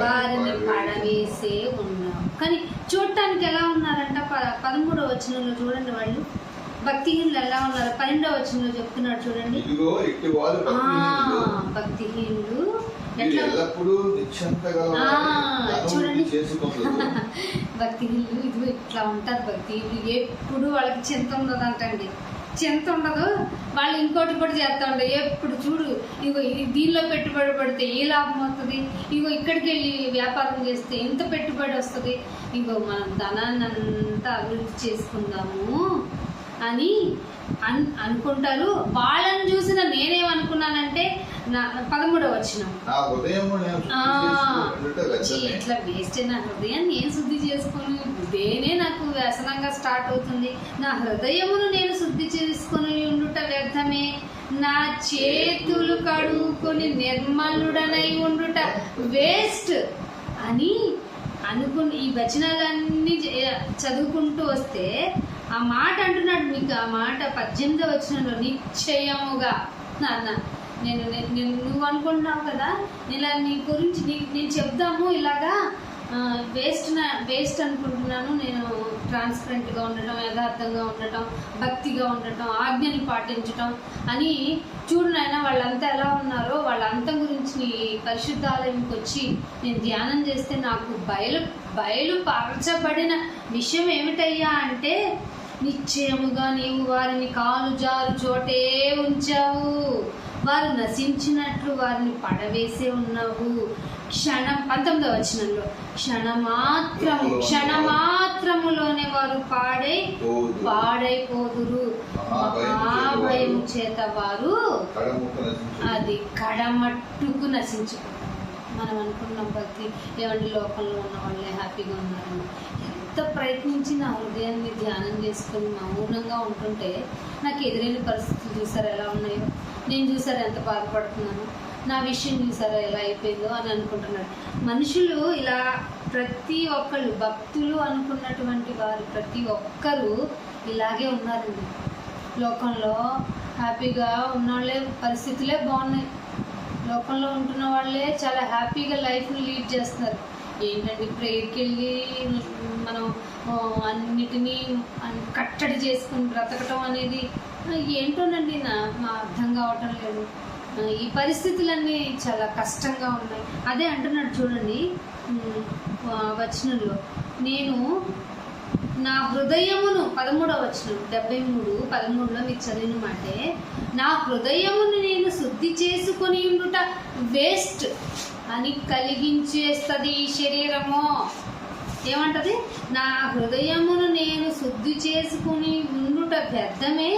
వారిని పడవేసే ఉన్నావు. కానీ చూడటానికి ఎలా ఉన్నారంట 13 చూడండి, వాళ్ళు భక్తిహీనులు ఎలా ఉన్నారు. 12 చెప్తున్నాడు చూడండి. భక్తిహీనులు చూడండి, భక్తిహీనులు ఇదిగో ఇట్లా ఉంటారు. భక్తిహీనులు ఎప్పుడు వాళ్ళకి చింత ఉండదంటండి. చింత ఉండదు. వాళ్ళు ఇంకోటి కూడా చేస్తూ ఉంటారు. ఎప్పుడు చూడు ఇగో దీనిలో పెట్టుబడి పడితే ఏ లాభం వస్తుంది, ఇగో ఇక్కడికి వెళ్ళి వ్యాపారం చేస్తే ఎంత పెట్టుబడి వస్తుంది, ఇగో మనం ధనాన్ని అంతా అభివృద్ధి చేసుకుందాము అని అనుకుంటారు. వాళ్ళని చూసిన నేనేమనుకున్నానంటే 13 ఇట్లా వేస్ట్. నా హృదయాన్ని నేను శుద్ధి చేసుకొని ఇదేనే నాకు వ్యసనంగా స్టార్ట్ అవుతుంది. నా హృదయమును నేను శుద్ధి చేసుకొని ఉండుట వ్యర్థమే. నా చేతులు కడుక్కొని నిర్మలుడనై ఉండుట వేస్ట్ అని అనుకుని ఈ వచనాలన్నీ చదువుకుంటూ వస్తే ఆ మాట అంటున్నాడు. మీకు ఆ మాట 18 నిశ్చయముగా నాన్న నువ్వు అనుకుంటున్నావు కదా, ఇలా నీ గురించి నేను చెప్దాము ఇలాగా వేస్ట్ అనుకుంటున్నాను. నేను ట్రాన్స్పరెంట్గా ఉండటం, యథార్థంగా ఉండటం, భక్తిగా ఉండటం, ఆజ్ఞని పాటించటం అని చూడు నాయన వాళ్ళంతా ఎలా ఉన్నారో వాళ్ళంతా గురించి నీ పరిశుద్ధాలయంకి వచ్చి నేను ధ్యానం చేస్తే నాకు బయలుపరచబడిన విషయం ఏమిటయ్యా అంటే నిశ్చయముగా నీవు వారిని కాలు జారు చోటే ఉంచావు. వారు నశించినట్లు వారిని పడవేసే ఉన్నావు. 19 క్షణమాత్రములోనే వారు పాడైపోదురు. మహాభయము చేత వారు అది కడమట్టుకు నశించుకుంటారు. మనం అనుకున్నాం భక్తి ఏమంటే లోకంలో ఉన్న వాళ్ళే హ్యాపీగా ఉన్నారని. ఎంత ప్రయత్నించి నా హృదయాన్ని ధ్యానం చేసుకొని మౌనంగా ఉంటుంటే నాకు ఎదురైన పరిస్థితులు చూసారు ఎలా ఉన్నాయో, నేను చూసారు ఎంత బాధపడుతున్నాను. నా విషయం చూసారా ఎలా అయిపోయిందో అని అనుకుంటున్నాడు. మనుషులు ఇలా ప్రతి ఒక్కళ్ళు భక్తులు అనుకున్నటువంటి వారు ప్రతి ఒక్కరూ ఇలాగే ఉన్నారండి. లోకంలో హ్యాపీగా ఉన్నవాళ్ళే పరిస్థితులే బాగున్నాయి. లోకంలో ఉంటున్న వాళ్ళే చాలా హ్యాపీగా లైఫ్ని లీడ్ చేస్తున్నారు. ఏంటంటే ప్రేయర్కి వెళ్ళి మనం అన్నిటినీ కట్టడి చేసుకుని బ్రతకటం అనేది ఏంటోనండి మా అర్థం కావటం లేదు. ఈ పరిస్థితులన్నీ చాలా కష్టంగా ఉన్నాయి. అదే అంటున్నాడు చూడండి వచనంలో, నేను నా హృదయమును 13వ వచనం 73:13లో మీకు చదివిన మాటే, నా హృదయమును నేను శుద్ధి చేసుకొని ఉండుట వేస్ట్ అని కలిగించేస్తుంది ఈ శరీరము. ఏమంటది? నా హృదయమును నేను శుద్ధి చేసుకుని ఉండుట వ్యర్థమే,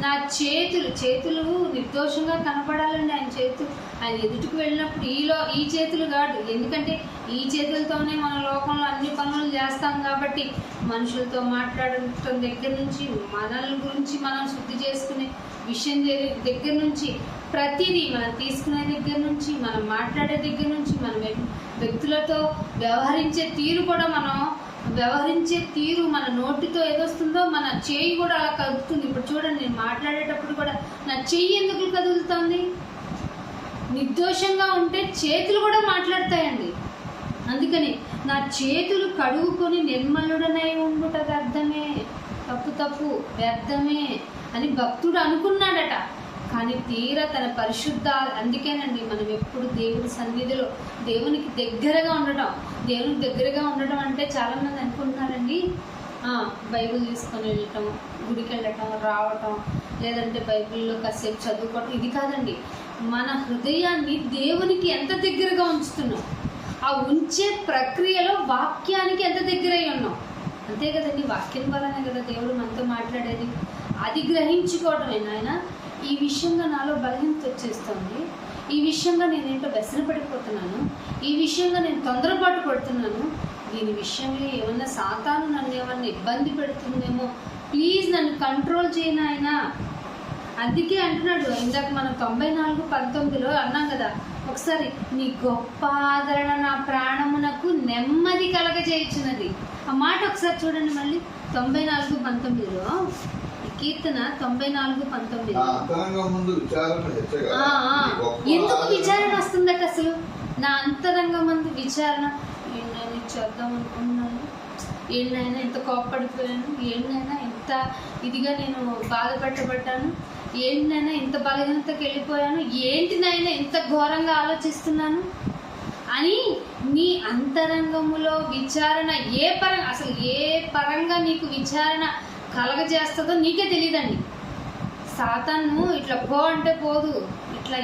నా చేతులు నిర్దోషంగా కనపడాలండి. ఆయన ఎదుటికి వెళ్ళినప్పుడు ఈ చేతులు కాదు, ఎందుకంటే ఈ చేతులతోనే మన లోకంలో అన్ని పనులు చేస్తాం కాబట్టి మనుషులతో మాట్లాడటం దగ్గర నుంచి, మనల్ని గురించి మనం శుద్ధి చేసుకునే విషయం దగ్గర నుంచి, ప్రతిదీ మనం తీసుకునే దగ్గర నుంచి, మనం మాట్లాడే దగ్గర నుంచి, మనం వ్యక్తులతో వ్యవహరించే తీరు కూడా, మన నోటితో ఏదొస్తుందో మన చెయ్యి కూడా అలా కదులుతుంది. ఇప్పుడు చూడండి, నేను మాట్లాడేటప్పుడు కూడా నా చెయ్యి ఎందుకు కదులుతుంది? నిర్దోషంగా ఉంటే చేతులు కూడా మాట్లాడతాయండి. అందుకని నా చేతులు కడుగుకొని నిర్మలుడనై ఉండుట వ్యర్థమే, తప్పు వ్యర్థమే అని భక్తుడు అనుకున్నాడట. కానీ తీరా తన పరిశుద్ధ, అందుకేనండి మనం ఎప్పుడు దేవుడి సన్నిధిలో దేవునికి దగ్గరగా ఉండటం అంటే చాలామంది అనుకుంటున్నారండి బైబిల్ తీసుకొని వెళ్ళటం, గుడికి వెళ్ళటం, రావటం, లేదంటే బైబిల్లో కాసేపు చదువుకోవటం, ఇది కాదండి. మన హృదయాన్ని దేవునికి ఎంత దగ్గరగా ఉంచుతున్నాం, ఆ ఉంచే ప్రక్రియలో వాక్యానికి ఎంత దగ్గరై ఉన్నాం. అంతే కదండి, వాక్యం వల్లనే కదా దేవుడు మనతో మాట్లాడేది. అది గ్రహించుకోవటమే. నాయన ఈ విషయంగా నాలో బలహీనత వచ్చేస్తుంది, ఈ విషయంగా నేనేంటో వ్యసన పడిపోతున్నాను, ఈ విషయంగా నేను తొందరపాటు పడుతున్నాను, దీని విషయంలో ఏమన్నా సాతాను నన్ను ఏమన్నా ఇబ్బంది పెడుతుందేమో, ప్లీజ్ నన్ను కంట్రోల్ చేయను ఆయన. అందుకే అంటున్నాడు, ఇందాక మనం 94:19లో అన్నాం కదా ఒకసారి, నీ గొప్ప ఆదరణ నా ప్రాణమునకు నెమ్మది కలగజేయుచున్నది. ఆ మాట ఒకసారి చూడండి మళ్ళీ 94:19లో, కీర్తన 94:19. ఎందుకు విచారణ వస్తుందట అసలు? నా అంతరంగం ముందు విచారణ, ఏంటైనా చేద్దాం అనుకున్నాను, ఏంటైనా ఎంత కోప్పడిపోయాను, ఏంటైనా ఎంత ఇదిగా నేను బాధపెట్టబడ్డాను, ఏంటైనా ఇంత బలహీనతకి వెళ్ళిపోయాను, ఏంటి నాయన ఇంత ఘోరంగా ఆలోచిస్తున్నాను అని నీ అంతరంగములో విచారణ అసలు ఏ పరంగా నీకు విచారణ కలగజేస్తుందో నీకే తెలియదండి. సాతాను ఇట్లా పో అంటే పోదు, ఇట్లా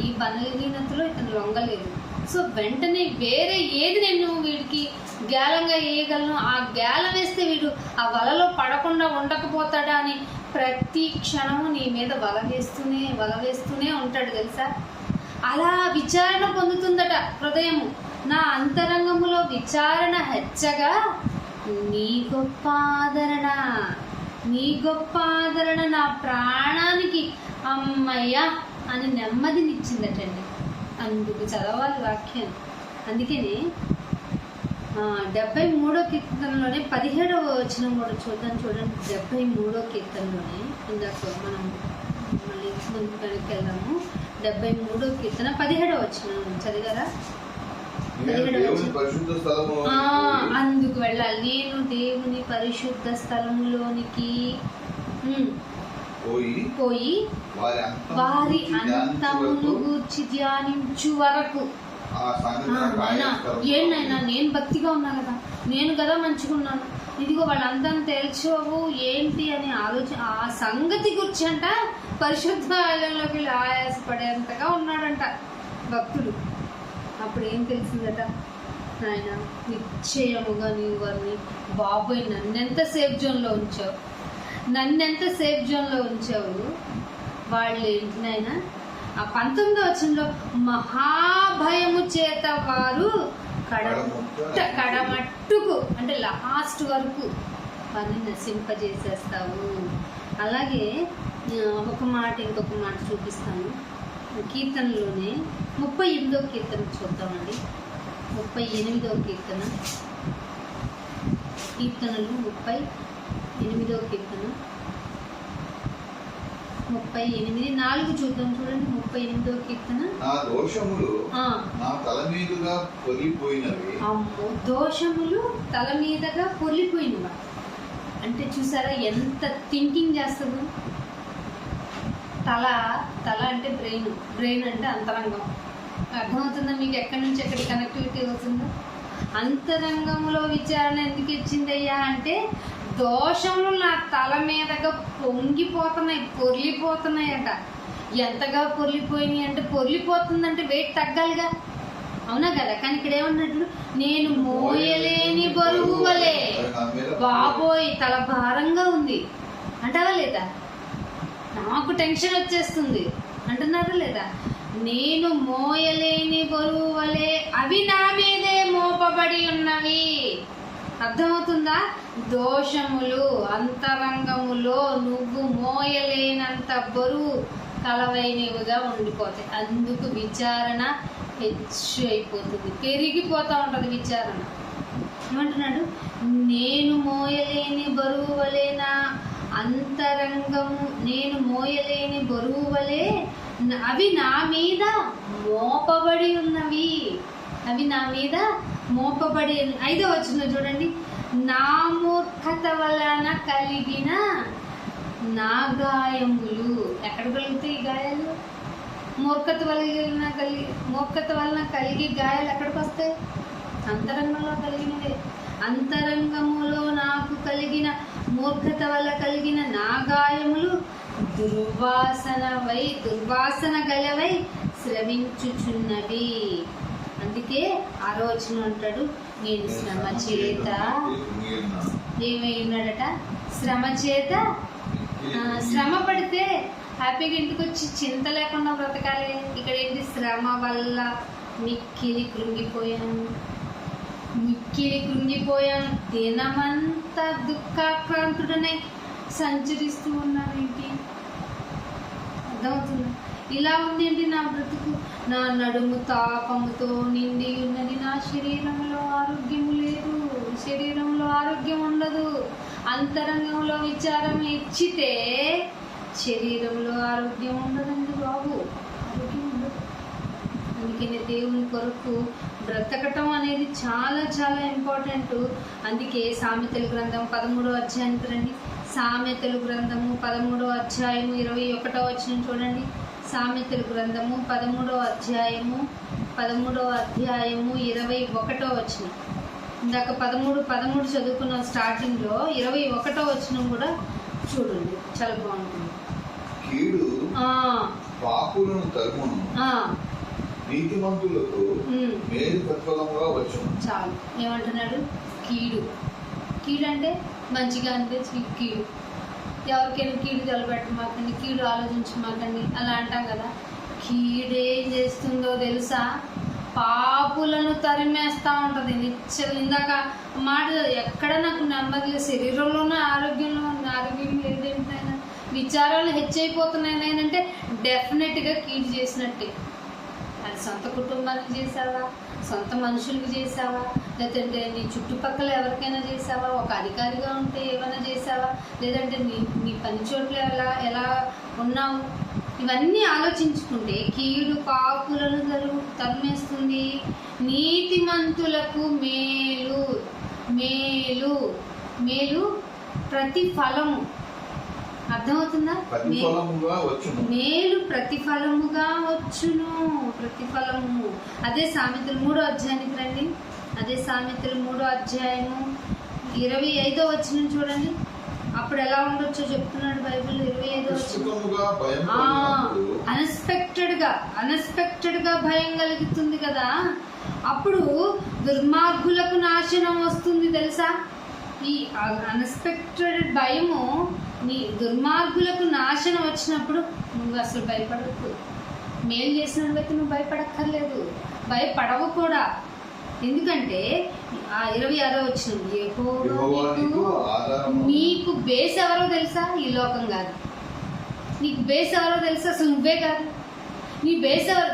ఈ బలహీనతలో ఇతను లొంగలేదు, సో వెంటనే వేరే ఏది నేను వీడికి గేలంగా వేయగలను, ఆ గేలం వేస్తే వీడు ఆ వలలో పడకుండా ఉండకపోతాడా అని ప్రతి క్షణము నీ మీద వల వేస్తూనే ఉంటాడు తెలుసా. అలా విచారణ పొందుతుందట హృదయము. నా అంతరంగములో విచారణ హెచ్చగా నీ గొప్ప ఆదరణ నా ప్రాణానికి అమ్మయ్య అని నెమ్మదినిచ్చిందటండి. అందుకు చదవాలి వాక్యాన్ని. అందుకని 73వ కీర్తనలోనే 17వ వచనం కూడా చూడండి. 73వ కీర్తనలోనే, ఇందాక మనం మళ్ళీ ముందు వెనక్కి వెళ్దాము. 73వ కీర్తన 17వ వచనం చదివారా? అందుకు వెళ్ళాలి. నేను దేవుని పరిశుద్ధ స్థలములోనికి పోయి వారి అంతమును గూర్చి ధ్యానించు వరకు. ఏంటైనా నేను భక్తిగా ఉన్నా కదా, నేను కదా మంచిగా ఉన్నాను, ఇదిగో వాళ్ళందరం తేల్చోవు ఏంటి అని ఆ సంగతి గురించి అంట పరిశుద్ధ ఆలయంలోకి వెళ్ళి ఆయాసపడేంతగా ఉన్నాడంట భక్తుడు. అప్పుడు ఏం తెలిసిందట, ఆయన నిశ్చయముగా నీవు వారిని, బాబోయ్ నన్నెంత సేఫ్ జోన్లో ఉంచావు, వాళ్ళు ఏంటి నాయన ఆ 19వ వచనంలో, మహాభయము చేత వారు కడమట్టుకు అంటే లాస్ట్ వరకు వారిని నశింపజేసేస్తావు. అలాగే ఇంకొక మాట చూపిస్తాను. కీర్తనలోనే 38వ కీర్తన చూద్దామండి. 38వ కీర్తన, కీర్తనలు 38వ కీర్తన 38:4 చూద్దాం. చూడండి 38వ కీర్తన. నా దోషములు నా తల మీదుగా పొర్లిపోయినవి. అమ్మో, దోషములు తల మీదగా పొర్లిపోయినవా అంటే చూసారా ఎంత థింకింగ్ చేస్తుందో. తల అంటే బ్రెయిన్ అంటే అంతరంగం. అర్థమవుతుందా మీకు? ఎక్కడి నుంచి ఎక్కడి కనెక్టివిటీ అవుతుందో. అంతరంగంలో విచారణ ఎందుకు ఇచ్చిందయ్యా అంటే దోషములు నా తల మీదగా పొర్లిపోతున్నాయట. ఎంతగా పొర్లిపోయినాయి అంటే, పొర్లిపోతుందంటే వెయిట్ తగ్గాలిగా, అవునా కదా? కానీ ఇక్కడ ఏమన్నట్లు, నేను మోయలేని బరువు వలె. బాబోయ్, తల భారంగా ఉంది అంటావా లేదా? నాకు టెన్షన్ వచ్చేస్తుంది అంటున్నారా లేదా? నేను మోయలేని బరువు వలె అవి నా మీదే మోపబడి ఉన్నవి. అర్థమవుతుందా? దోషములు అంతరంగములో నువ్వు మోయలేనంత బరువు కలవైనవిగా ఉండిపోతాయి. అందుకు విచారణ హెచ్చు అయిపోతుంది, పెరిగిపోతూ ఉంటుంది విచారణ. ఏమంటున్నాడు? నేను మోయలేని బరువు వలెనా అంతరంగము, నేను మోయలేని బరువు వలె అవి నా మీద మోపబడి ఉన్నవి. అవి నా మీద మోపబడి. 5వ వచనం చూడండి. నా మూర్ఖత వలన కలిగిన నా గాయములు. ఎక్కడ కలుగుతాయి ఈ గాయాలు? మూర్ఖత వలన కలిగి గాయాలు ఎక్కడికి వస్తాయి? అంతరంగంలో కలిగినవే. అంతరంగములో నాకు కలిగిన మూర్ఖత వల్ల కలిగిన నా గాయములు దుర్వాసన గలవై స్రవించుచున్నవి. అందుకే ఆ రోజున అంటాడు, నేను శ్రమ చేత ఏమై ఉన్నాడట, శ్రమ చేత. శ్రమ పడితే హ్యాపీగా ఇంటికి వచ్చి చింత లేకుండా బ్రతకాలి. ఇక్కడ ఏంటి? శ్రమ వల్ల మిక్కిలి కృంగిపోయాను. దినమంతా దుఃఖాక్రాంతుడనై సంచరిస్తూ ఉన్నాను. ఏంటి అర్థమవుతుంది? ఇలా ఉంది ఏంటి నా బ్రతుకు? నా నడుము తాపముతో నిండి ఉన్నది. నా శరీరంలో ఆరోగ్యము లేదు, శరీరంలో ఆరోగ్యం ఉండదు. అంతరంగంలో విచారం ఇచ్చితే శరీరంలో ఆరోగ్యం ఉండదండి బాబు, ఆరోగ్యం ఉండదు. అందుకనే దేవుని కొరకు బ్రతకటం అనేది చాలా చాలా ఇంపార్టెంట్. అందుకే సామెతల గ్రంథం 13వ అధ్యాయానికి రండి. సామెతల గ్రంథము 13వ అధ్యాయము 21వ వచనం చూడండి. సామెతల గ్రంథము 13వ అధ్యాయము 21వ వచనం. ఇందాక 13 చదువుకున్న స్టార్టింగ్లో 21వ వచనం కూడా చూడండి, చాలా బాగుంటుంది. కీడు పాపులను తరుమును, నీతిమంతులకు మేలు ప్రతిఫలముగా వచ్చును. చాలు. ఏమంటున్నాడు? కీడు అంటే మంచిగా అనిపించి కీడు. ఎవరికైనా కీడు తలపెట్టమాకండి, కీడు ఆలోచించమాకండి అలా అంటాం కదా. కీడేం చేస్తుందో తెలుసా? పాపులను తరిమేస్తూ ఉంటుంది. ఇందాక మాట ఎక్కడ నాకు నెమ్మది, శరీరంలోనే ఆరోగ్యం లేదేంటైనా, విచారాలు హెచ్చైపోతున్నాయి అంటే డెఫినెట్గా కీడు చేసినట్టే. అది సొంత కుటుంబానికి చేసావా, సొంత మనుషులకు చేసావా, లేదంటే నీ చుట్టుపక్కల ఎవరికైనా చేసావా, ఒక అధికారిగా ఉంటే ఏమైనా చేసావా, లేదంటే నీ పని చోట్ల ఎలా ఉన్నావు, ఇవన్నీ ఆలోచించుకుంటే కీడు పాపులను తరిమేస్తుంది. నీతిమంతులకు మేలు ప్రతిఫలము. అర్థమవుతుందా? మేలు ప్రతిఫలముగా వచ్చును. ప్రతిఫలము. అదే సామెతలు 3వ అధ్యాయానికి రండి. అదే సామెతలు 3వ అధ్యాయము 25వ వచనం చూడండి. అప్పుడు ఎలా ఉండొచ్చో చెప్తున్నాడు బైబిల్. 25వ వచనం. అన్ఎక్స్పెక్టెడ్ గా భయం కలుగుతుంది కదా. అప్పుడు దుర్మార్గులకు నాశనం వస్తుంది తెలుసా? ఈ అన్ఎక్స్పెక్టెడ్ భయము నీ దుర్మార్గులకు నాశనం వచ్చినప్పుడు నువ్వు అసలు భయపడకు. మేలు చేసిన వ్యక్తి నువ్వు భయపడక్కర్లేదు, భయపడవు కూడా. ఎందుకంటే ఆ 26వ వచనం, నీకు బేస్ ఎవరో తెలుసా? ఈ లోకం కాదు. నీకు బేస్ ఎవరో తెలుసా? అసలు నువ్వే కాదు. నీ బేస్ ఎవరు?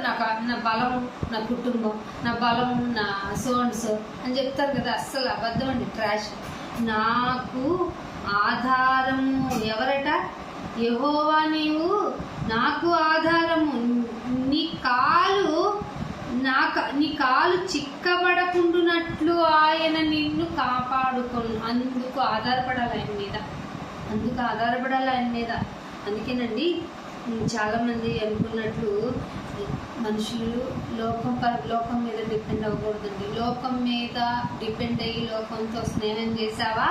నా బలం, నా కుటుంబం, నా బలం, నా సోన్స్ అని చెప్తారు కదా. అస్సలు అబద్ధం అండి, ట్రాష్. నాకు ఆధారము ఎవరట? యెహోవా నీవు నాకు ఆధారము. నీ కాలు చిక్కబడకుండునట్లు ఆయన నిన్ను కాపాడుకొను. అందుకు ఆధారపడాలి ఆయన మీద. అందుకేనండి చాలామంది అనుకున్నట్లు మనుషులు లోకం మీద డిపెండ్ అవ్వకూడదండి. లోకం మీద డిపెండ్ అయ్యి లోకంతో స్నేహం చేసావా,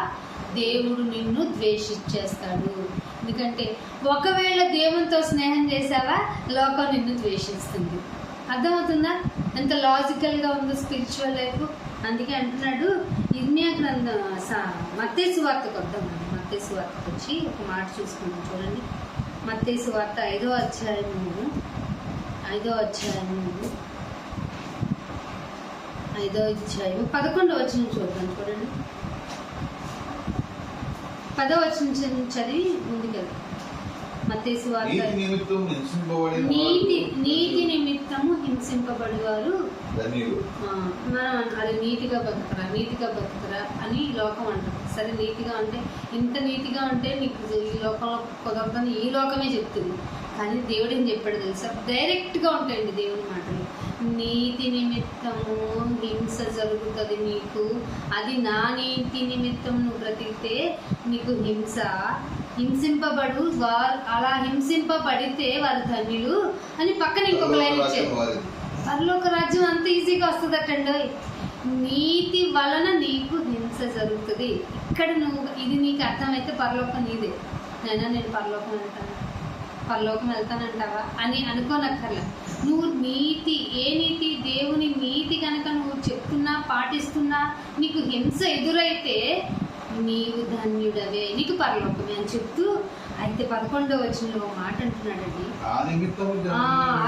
దేవుడు నిన్ను ద్వేషించేస్తాడు. ఎందుకంటే ఒకవేళ దేవునితో స్నేహం చేసావా, లోకం నిన్ను ద్వేషిస్తుంది. అర్థమవుతుందా ఎంత లాజికల్గా ఉందో స్పిరిచువల్ లైఫ్? అందుకే అంటున్నాడు ఇర్మియా గ్రంథం, మత్తయి సువార్తకు వద్దామండి. మత్తయి సువార్తకు వచ్చి ఒక మాట చూసుకుందాం. చూడండి, మత్తయి సువార్త 5వ అధ్యాయము 11వ వచనం చూద్దాం. చూడండి, 10వ వచనం చదివి ముందుకెళ్దాం. మత్తయి సువార్త నీతి నిమిత్తము హింసింపబడేవారు మనం అది నీతిగా బతుకురా అని లోకం అంటారు. సరే, నీతిగా అంటే ఇంత నీతిగా ఉంటే నీకు ఈ లోకంలో కుదరదని ఈ లోకమే చెప్తుంది. కానీ దేవుడు ఏం చెప్పాడు తెలుసా? డైరెక్ట్గా ఉంటాయండి దేవుని మాటలు. నీతి నిమిత్తము హింస జరుగుతుంది నీకు, అది నా నీతి నిమిత్తం నువ్వు బ్రతికితే నీకు హింసింపబడు వారు, అలా హింసింపబడితే వారు ధన్యులు అని పక్కన ఇంకొక లైన్ ఇచ్చారు. పరలోక రాజ్యం అంత ఈజీగా వస్తుందటండి. నీతి వలన నీకు హింస జరుగుతుంది. ఇక్కడ నువ్వు ఇది నీకు అర్థమైతే పరలోకం నీదే. నేను పరలోకం వెళ్తానంటావా అని అనుకోనక్కర్లా. నువ్వు ఏ నీతి? దేవుని నీతి కనుక నువ్వు చెప్తున్నా పాటిస్తున్నా నీకు హింస ఎదురైతే నీవు ధన్యుడవే, నీకు పరలోకమే అని చెప్తూ అయితే 11వ వచనంలో మాట అంటున్నాడండి.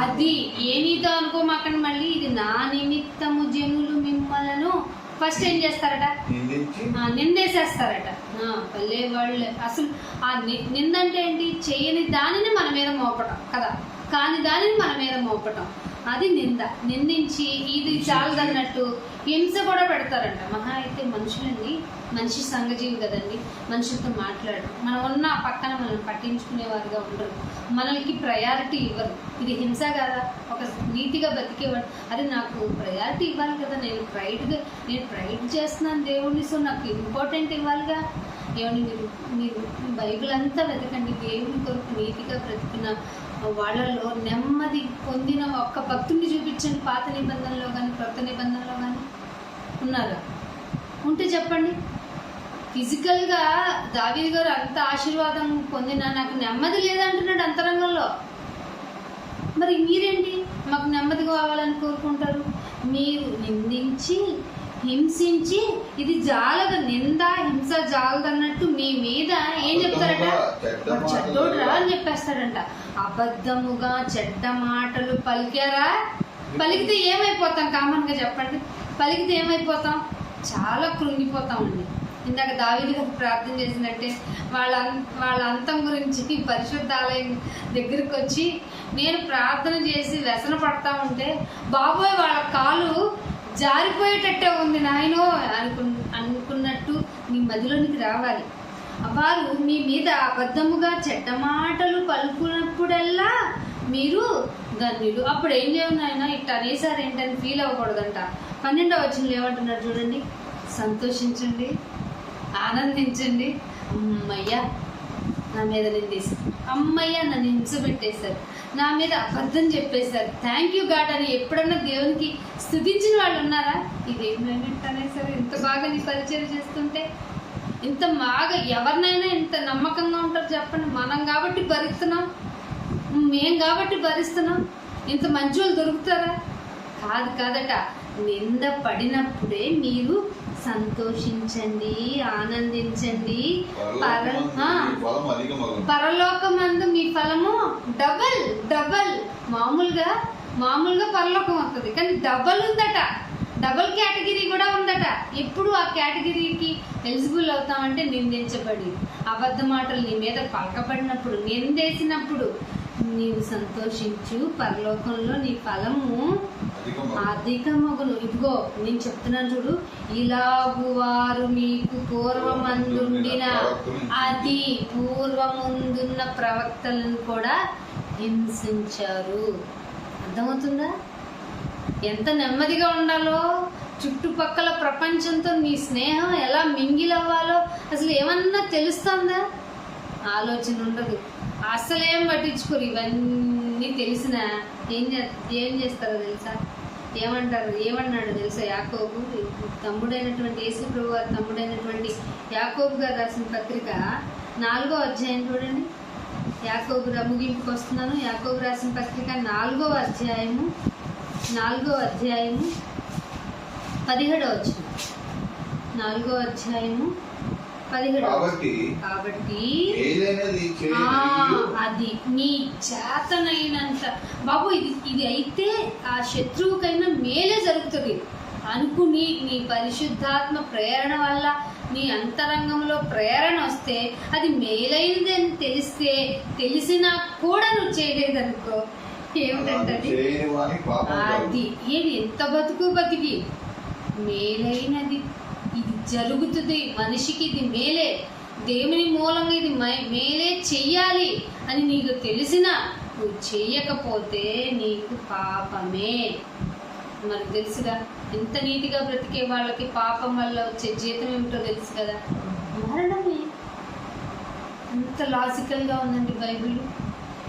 అది ఏ నీతో అనుకోమాకండి. మళ్ళీ ఇది నా నిమిత్తము జనులు మిమ్మలను ఫస్ట్ ఏం చేస్తారట? నిందేసేస్తారట. పల్లె వాళ్ళు అసలు ఆ నిందంటే ఏంటి? చేయని దానిని మన మీద మోపటం కదా, కాని దానిని మన మీద మోపటం, అది నిందించి ఇది చాలదన్నట్టు హింస కూడా పెడతారంట. మహా అయితే మనుషులండి, మనిషి సంఘజీవి కదండి, మనుషులతో మాట్లాడరు. మనం ఉన్న పక్కన మనల్ని పట్టించుకునేవారుగా ఉండరు, మనల్కి ప్రయారిటీ ఇవ్వరు. ఇది హింస కదా? ఒక నీతిగా బతికేవాడు అది నాకు ప్రయారిటీ ఇవ్వాలి కదా, నేను ప్రైడ్ చేస్తున్నాను దేవుడిని, సో నాకు ఇంపార్టెంట్ ఇవ్వాలిగా. ఏమండి, మీరు బైబిల్ అంతా వెతకండి. దేవుని కొరకు నీతిగా బ్రతికిన వాళ్ళలో నెమ్మది పొందిన ఒక్క భక్తుడిని చూపించండి. పాత నిబంధనలో కానీ కొత్త నిబంధనలో కానీ ఉన్నారా? ఉంటే చెప్పండి. ఫిజికల్గా దావీదు గారు అంత ఆశీర్వాదం పొందినా నాకు నెమ్మది లేదంటున్నాడు అంతరంగంలో. మరి మీరేంటి మాకు నెమ్మది కావాలని కోరుకుంటారు? మీరు నిందించి హింసించి ఇది జాలదు, నింద హింస జాలదన్నట్టు మీ మీద ఏం చెప్తారట? చెడ్డోడ్రా అని చెప్పేస్తాడంట. అబద్ధముగా చెడ్డ మాటలు పలికారా? పలికితే ఏమైపోతాం? కామన్గా చెప్పండి, పలికితే ఏమైపోతాం? చాలా కృంగిపోతామండి. ఇందాక దావీదు గారు ప్రార్థన చేసినట్టే వాళ్ళ అంతం గురించి పరిశుద్ధాలయం దగ్గరికి వచ్చి నేను ప్రార్థన చేసి వ్యసన పడతా ఉంటే, బాబోయ్ వాళ్ళ కాలు జారిపోయేటట్టే ఉంది నాయనో అనుకున్నట్టు మీ మదిలోనికి రావాలి. వారు మీ మీద అబద్ధముగా చెడ్డ మాటలు పలుకున్నప్పుడల్లా మీరు ధన్యులు. అప్పుడు ఏం చేయను ఆయన ఇట్లా అనేసారు ఏంటని ఫీల్ అవ్వకూడదంట. 12వ వచనంలో ఏమంటున్నారు చూడండి, సంతోషించండి, ఆనందించండి. అమ్మయ్యా నా మీద నిందేశారు, అమ్మయ్య నన్ను హింస పెట్టేశారు, నా మీద అబద్ధం చెప్పేశారు, థ్యాంక్ యూ గాడ్ అని ఎప్పుడన్నా దేవునికి స్తుతించిన వాళ్ళు ఉన్నారా? ఇదేమైనట్టనే సరే ఇంత బాగా నీ పరిచయం చేస్తుంటే, ఇంత బాగా ఎవరినైనా ఇంత నమ్మకంగా ఉంటారు చెప్పండి? మనం కాబట్టి భరిస్తున్నాం, మేం కాబట్టి భరిస్తున్నాం. ఇంత మంచి వాళ్ళు దొరుకుతారా? కాదట. నింద పడినప్పుడే మీరు సంతోషించండి, ఆనందించండి. పరలోకమందు మీ ఫలము డబల్. మామూలుగా పరలోకం వస్తుంది, కానీ డబల్ ఉందట. డబల్ కేటగిరీ కూడా ఉందట. ఎప్పుడు ఆ కేటగిరీకి ఎలిజిబుల్ అవుతామంటే నిందించబడి, అబద్ధ మాటలు నీ మీద పలకబడినప్పుడు, నిందేసినప్పుడు, నీవు సంతోషించు, పరలోకంలో నీ ఫలము అధికమగును. ఇదిగో నేను చెప్తున్నాను చూడు, ఇలాగు వారు మీకు పూర్వమందుండిన పూర్వముందున్న ప్రవక్తలను కూడా హింసించారు. అర్థమవుతుందా? ఎంత నెమ్మదిగా ఉండాలో, చుట్టుపక్కల ప్రపంచంతో నీ స్నేహం ఎలా మింగిలవ్వాలో అసలు ఏమన్నా తెలుస్తుందా? ఆలోచన ఉండదు, అసలేం పట్టించుకోరు. ఇవన్నీ తెలిసినా ఏం చేస్తారో తెలుసా? ఏమన్నాడు తెలుసా? యాకోబు తమ్ముడైనటువంటి యేసు ప్రభు వారి తమ్ముడైనటువంటి యాకోబు గారు రాసిన పత్రిక 4వ అధ్యాయం చూడండి. యాకోబు ముగింపుకి వస్తున్నాను. యాకోబు రాసిన పత్రిక 4వ అధ్యాయము 17వ వచనం. 4వ అధ్యాయము 17. కాబట్టి అది నీ చేతనైనంత బాబు, ఇది అయితే ఆ శత్రువుకైనా మేలే జరుగుతుంది అనుకుని నీ పరిశుద్ధాత్మ ప్రేరణ వల్ల నీ అంతరంగంలో ప్రేరణ వస్తే అది మేలైనది అని తెలిసినా కూడా నువ్వు చేయలేదనుకో, ఏమిటంటే అది ఏది ఎంత బతికి మేలైనది ఇది జరుగుతుంది మనిషికి, ఇది మేలే, దేవుని మూలంగా ఇది మేలే చెయ్యాలి అని నీకు తెలిసినా నువ్వు చెయ్యకపోతే నీకు పాపమే. మనకు తెలుసుగా, ఎంత నీతిగా బ్రతికే వాళ్ళకి పాపం వల్ల వచ్చే జీతం ఏమిటో తెలుసు కదా, మరణమే. అంత లాజికల్గా ఉందండి బైబిల్.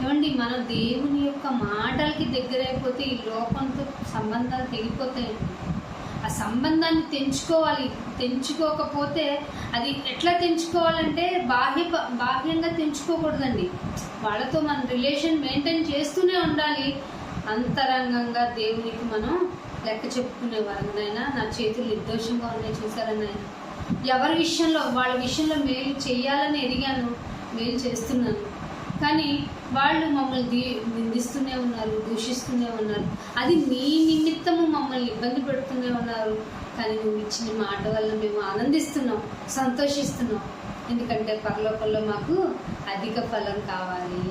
ఏమండి, మనం దేవుని యొక్క మాటలకి దగ్గరైపోతే ఈ లోకంతో సంబంధాలు తెగిపోతాయండి. ఆ సంబంధాన్ని తెంచుకోకపోతే అది ఎట్లా తెంచుకోవాలంటే బాహ్యంగా తెంచుకోకూడదండి. వాళ్ళతో మన రిలేషన్ మెయింటైన్ చేస్తూనే ఉండాలి. అంతరంగంగా దేవునికి మనం లెక్క చెప్పుకునేవారు. నాయన నా చేతులు నిర్దోషంగా ఉన్నాయి చూసారని ఆయన ఎవరి విషయంలో వాళ్ళ విషయంలో మేలు చేయాలని ఎదిగాను, మేలు చేస్తున్నాను, కానీ వాళ్ళు మమ్మల్ని నిందిస్తూనే ఉన్నారు, దూషిస్తూనే ఉన్నారు. అది మీ నిమిత్తము మమ్మల్ని ఇబ్బంది పెడుతూనే ఉన్నారు. కానీ నువ్వు ఇచ్చిన మాట వల్ల మేము ఆనందిస్తున్నాం, సంతోషిస్తున్నాం. ఎందుకంటే పరలోకంలో మాకు అధిక ఫలం కావాలి.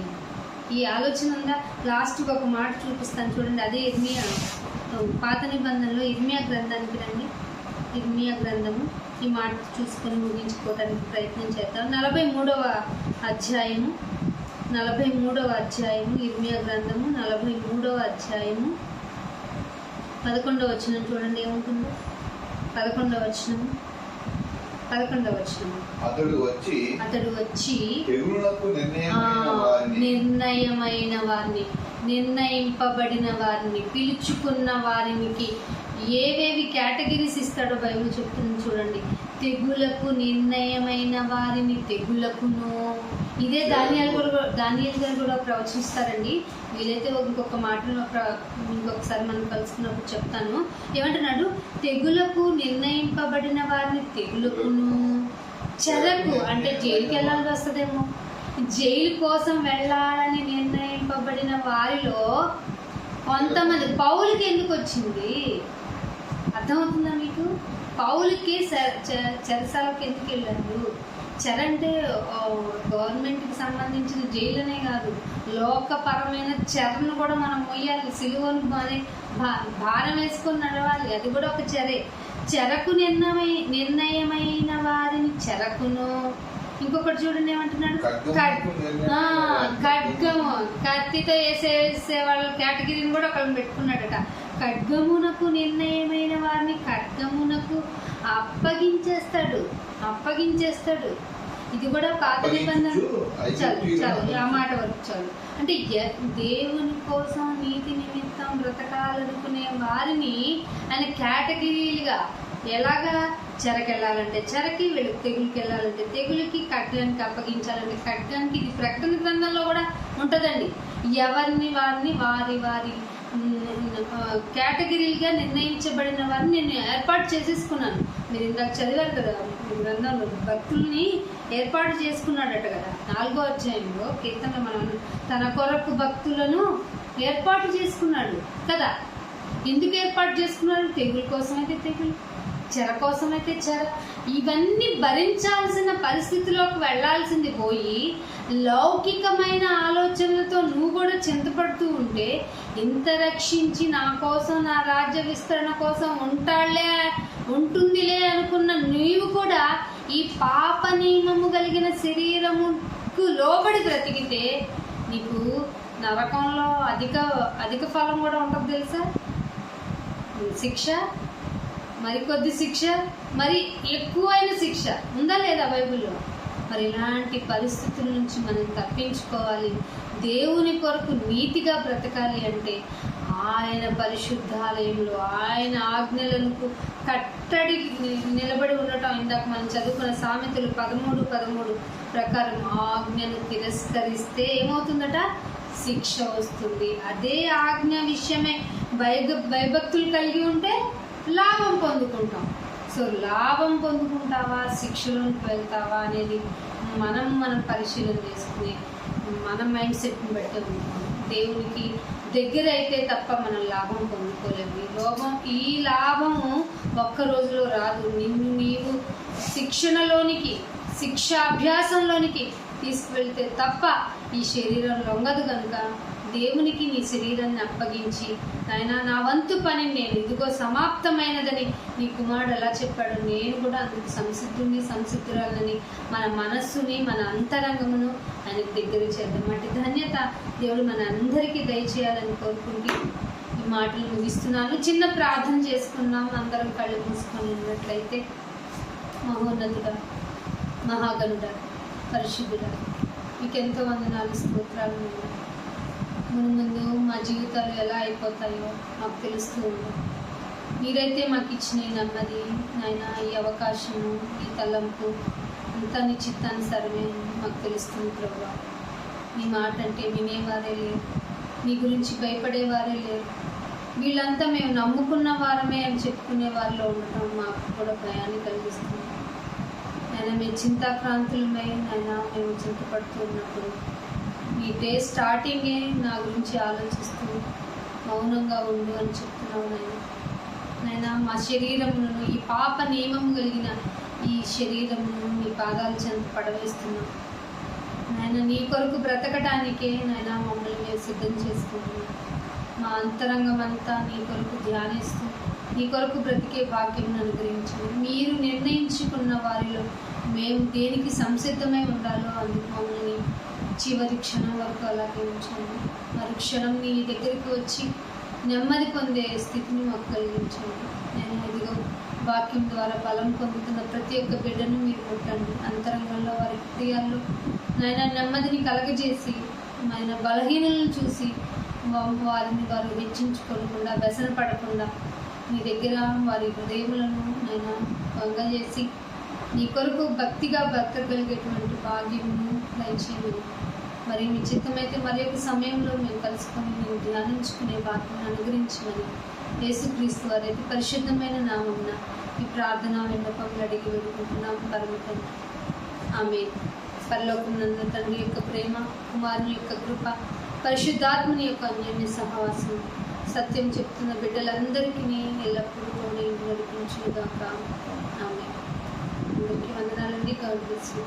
ఈ ఆలోచన ఉందా? లాస్ట్కి ఒక మాట చూపిస్తాను చూడండి. అదే ఇర్మియా పాత నిబంధనలో ఇర్మియా గ్రంథానికి రండి. ఇర్మియా గ్రంథము ఈ మాట చూసుకొని ముగించుకోవడానికి ప్రయత్నం చేద్దాం. 43వ అధ్యాయము ఇర్మియా గ్రంథము 43వ అధ్యాయము 11వ వచనం చూడండి ఏముంటుందో. 11వ వచనం అతడు వచ్చి నిర్ణయమైన వారిని, నిర్ణయింపబడిన వారిని, పిలుచుకున్న వారికి ఏవేవి కేటగిరీస్ ఇస్తాడో బైబిల్ చెప్తుంది చూడండి. తెగులకు నిర్ణయమైన వారిని తెగులకును. ఇదే దానియేలు గారు కూడా ప్రవచిస్తారండి. వీలైతే ఇంకొక మాటలో ఇంకొకసారి మనం కలుసుకున్నప్పుడు చెప్తాను. ఏమంటున్నాడు? తెగులకు నిర్ణయింపబడిన వారిని తెగులకును. చెరకు అంటే జైలుకి వెళ్ళాల్సి వస్తుందేమో, జైలు కోసం వెళ్ళాలని నిర్ణయింపబడిన వారిలో కొంతమంది పౌలుకి ఎందుకు వచ్చింది అర్థమవుతుందా మీకు? పౌలుకి చెరసాలకు ఎందుకు వెళ్ళారు? చెర అంటే గవర్నమెంట్కి సంబంధించిన జైలునే కాదు, లోకపరమైన చెరను కూడా మనం మొయ్యాలి. సిలువను భారం వేసుకొని నడవాలి, అది కూడా ఒక చెరే. చెరకు నిర్ణయమైన వారిని చెరకును. ఇంకొకటి చూడండి ఏమంటున్నాడు? ఖడ్గము, కత్తితో వేసే వాళ్ళ కేటగిరీని కూడా ఒకళ్ళని పెట్టుకున్నాడట. ఖడ్గమునకు నిర్ణయమైన వారిని ఖడ్గమునకు అప్పగించేస్తాడు. ఇది కూడా పాత నిబంధన. చాలు ఆ మాట వరకు చాలు. అంటే దేవుని కోసం నీతి నిమిత్తం బ్రతకాలనుకునే వారిని ఆయన కేటగిరీలుగా, ఎలాగా చెరకెళ్ళాలంటే చెరకి, వీళ్ళకి తెగులకి వెళ్ళాలంటే తెగులకి, ఖడ్గానికి అప్పగించాలంటే ఖడ్గానికి. ఇది ప్రకటన గ్రంథంలో కూడా ఉంటుందండి. వారిని వారి కేటగిరీలుగా నిర్ణయించబడిన వారిని నేను ఏర్పాటు చేసేసుకున్నాను. మీరు ఇందాక చదివారు కదా గ్రంథంలో, భక్తుల్ని ఏర్పాటు చేసుకున్నాడట కదా 4వ అధ్యాయంలో కీర్తనలో. మనం తన కొరకు భక్తులను ఏర్పాటు చేసుకున్నాడు కదా. ఎందుకు ఏర్పాటు చేసుకున్నాడు? తెగుల కోసం అయితే తెగులు, చెర కోసమైతే చెర, ఇవన్నీ భరించాల్సిన పరిస్థితిలోకి వెళ్ళాల్సింది పోయి లౌకికమైన ఆలోచనలతో నువ్వు కూడా చింతపడుతూ ఉంటే, ఇంత రక్షించి నా కోసం, నా రాజ్య విస్తరణ కోసం ఉంటుందిలే అనుకున్న నీవు కూడా ఈ పాప నియమము కలిగిన శరీరముకు లోబడి బ్రతికితే నీకు నరకంలో అధిక ఫలం కూడా ఉంటుంది తెలుసా. శిక్ష, మరికొద్ది శిక్ష, మరి ఎక్కువైన శిక్ష ఉందా లేదా బైబిల్లో? మరి ఇలాంటి పరిస్థితుల నుంచి మనం తప్పించుకోవాలి, దేవుని కొరకు నీతిగా బ్రతకాలి అంటే ఆయన పరిశుద్ధాలయంలో ఆయన ఆజ్ఞలకు కట్టడి నిలబడి ఉండటం. ఇందాక మనం చదువుకున్న సామెతలు 13:13 ప్రకారం ఆజ్ఞను తిరస్కరిస్తే ఏమవుతుందట? శిక్ష వస్తుంది. అదే ఆజ్ఞ విషయమే భయభక్తులు కలిగి ఉంటే లాభం పొందుకుంటాం. సో లాభం పొందుకుంటావా, శిక్షలోకి వెళ్తావా అనేది మనం పరిశీలన చేసుకుని మన మైండ్ సెట్ని బట్టి ఉంటాం. దేవునికి దగ్గర అయితే తప్ప మనం లాభం పొందుకోలేము. ఈ లాభము ఒక్క రోజులో రాదు. నిన్ను నీవు శిక్షాభ్యాసంలోనికి తీసుకువెళ్తే తప్ప ఈ శరీరం లొంగదు. కనుక దేవునికి నీ శరీరాన్ని అప్పగించి, ఆయన నా వంతు పని నేను ఇదిగో సమాప్తమైనదని నీ కుమారుడు ఎలా చెప్పాడు, నేను కూడా అందుకు సంసిద్ధురాలని మన మనస్సుని, మన అంతరంగమును ఆయనకు దగ్గర చేద్దాం. అటు ధన్యత దేవుడు మన అందరికీ దయచేయాలని కోరుకుంటూ ఈ మాటలు ముగిస్తున్నాను. చిన్న ప్రార్థన చేసుకున్నాం. అందరం కళ్ళు మూసుకొని ఉన్నట్లయితే. మహోన్నతుడా, మహాగణుడా, పరిశుద్ధుడా, మీకెంతో వందనాలు, స్తోత్రాలు. ముందు మా జీవితాలు ఎలా అయిపోతాయో మాకు తెలుస్తూ ఉంది. మీరైతే మాకు ఇచ్చిన ఈ నెమ్మది, నాయన, ఈ అవకాశము, ఈ తలంపు అంతా నీ చిత్తానుసారమే మాకు తెలుస్తుంది ప్రభువా. నీ మాట అంటే వినేవారే లేరు, నీ గురించి భయపడేవారే లేరు. వీళ్ళంతా మేము నమ్ముకున్న వారమే అని చెప్పుకునే వారిలో ఉండటం మాకు కూడా భయాన్ని కలిగిస్తుంది. ఆయన మేము చింతాక్రాంతులమై నాయన మేము చింతపడుతూ ఉన్నప్పుడు ఈ డే స్టార్టింగే నా గురించి ఆలోచిస్తూ మౌనంగా ఉండు అని చెప్తున్నావు నాయన. మా శరీరములను, ఈ పాప నియమం కలిగిన ఈ శరీరమును మీ పాదాల చెంత పడవేస్తున్నాం నాయన. నీ కొరకు బ్రతకటానికే నాయన మమ్మల్ని మేము సిద్ధం చేసుకుంటున్నాం. మా అంతరంగం అంతా నీ కొరకు ధ్యానిస్తూ నీ కొరకు బ్రతికే భాగ్యం అనుగ్రహించండి. మీరు నిర్ణయించుకున్న వారిలో మేము దేనికి సంసిద్ధమై ఉండాలో అందుకు మమ్మల్ని చివరి క్షణం వరకు అలాగే ఉంచండి. మరుక్షణం నీ దగ్గరికి వచ్చి నెమ్మది పొందే స్థితిని మాకు కలిగించండి. నేను ఇదిగో వాక్యం ద్వారా బలం పొందుతున్న ప్రతి ఒక్క బిడ్డను మీరు ముట్టండి. అంతరంగంలో వారి హృదయాల్లో నాయన నెమ్మదిని కలగజేసి, ఆయన బలహీనలను చూసి వారిని వారు వెచ్చించుకోకుండా, వ్యసన పడకుండా నీ దగ్గర వారి హృదయములను నేను వంగజేసి నీ కొరకు భక్తిగా బ్రతకగలిగేటువంటి భాగ్యమును దయచేయమని, మరి మీ చిత్తమైతే మరి ఒక సమయంలో మేము కలుసుకొని మేము ధ్యానించుకునే భాగ్యం అనుగ్రహించమని యేసుక్రీస్తు వారి అతి పరిశుద్ధమైన నామమున ఈ ప్రార్థన విన్నపములు అడిగి వేడుకుంటున్నాం పరమ తండ్రి. ఆమేన్. పరలోకమునందు తండ్రి యొక్క ప్రేమ, కుమారుని యొక్క కృప, పరిశుద్ధాత్మని యొక్క అన్యోన్య సహవాసం సత్యం చెప్తున్న బిడ్డలందరికీ ఎల్లప్పుడూ కూడా నడిపించుగాక. ఆమేన్. అందరికీ వందనాలండి. God bless you.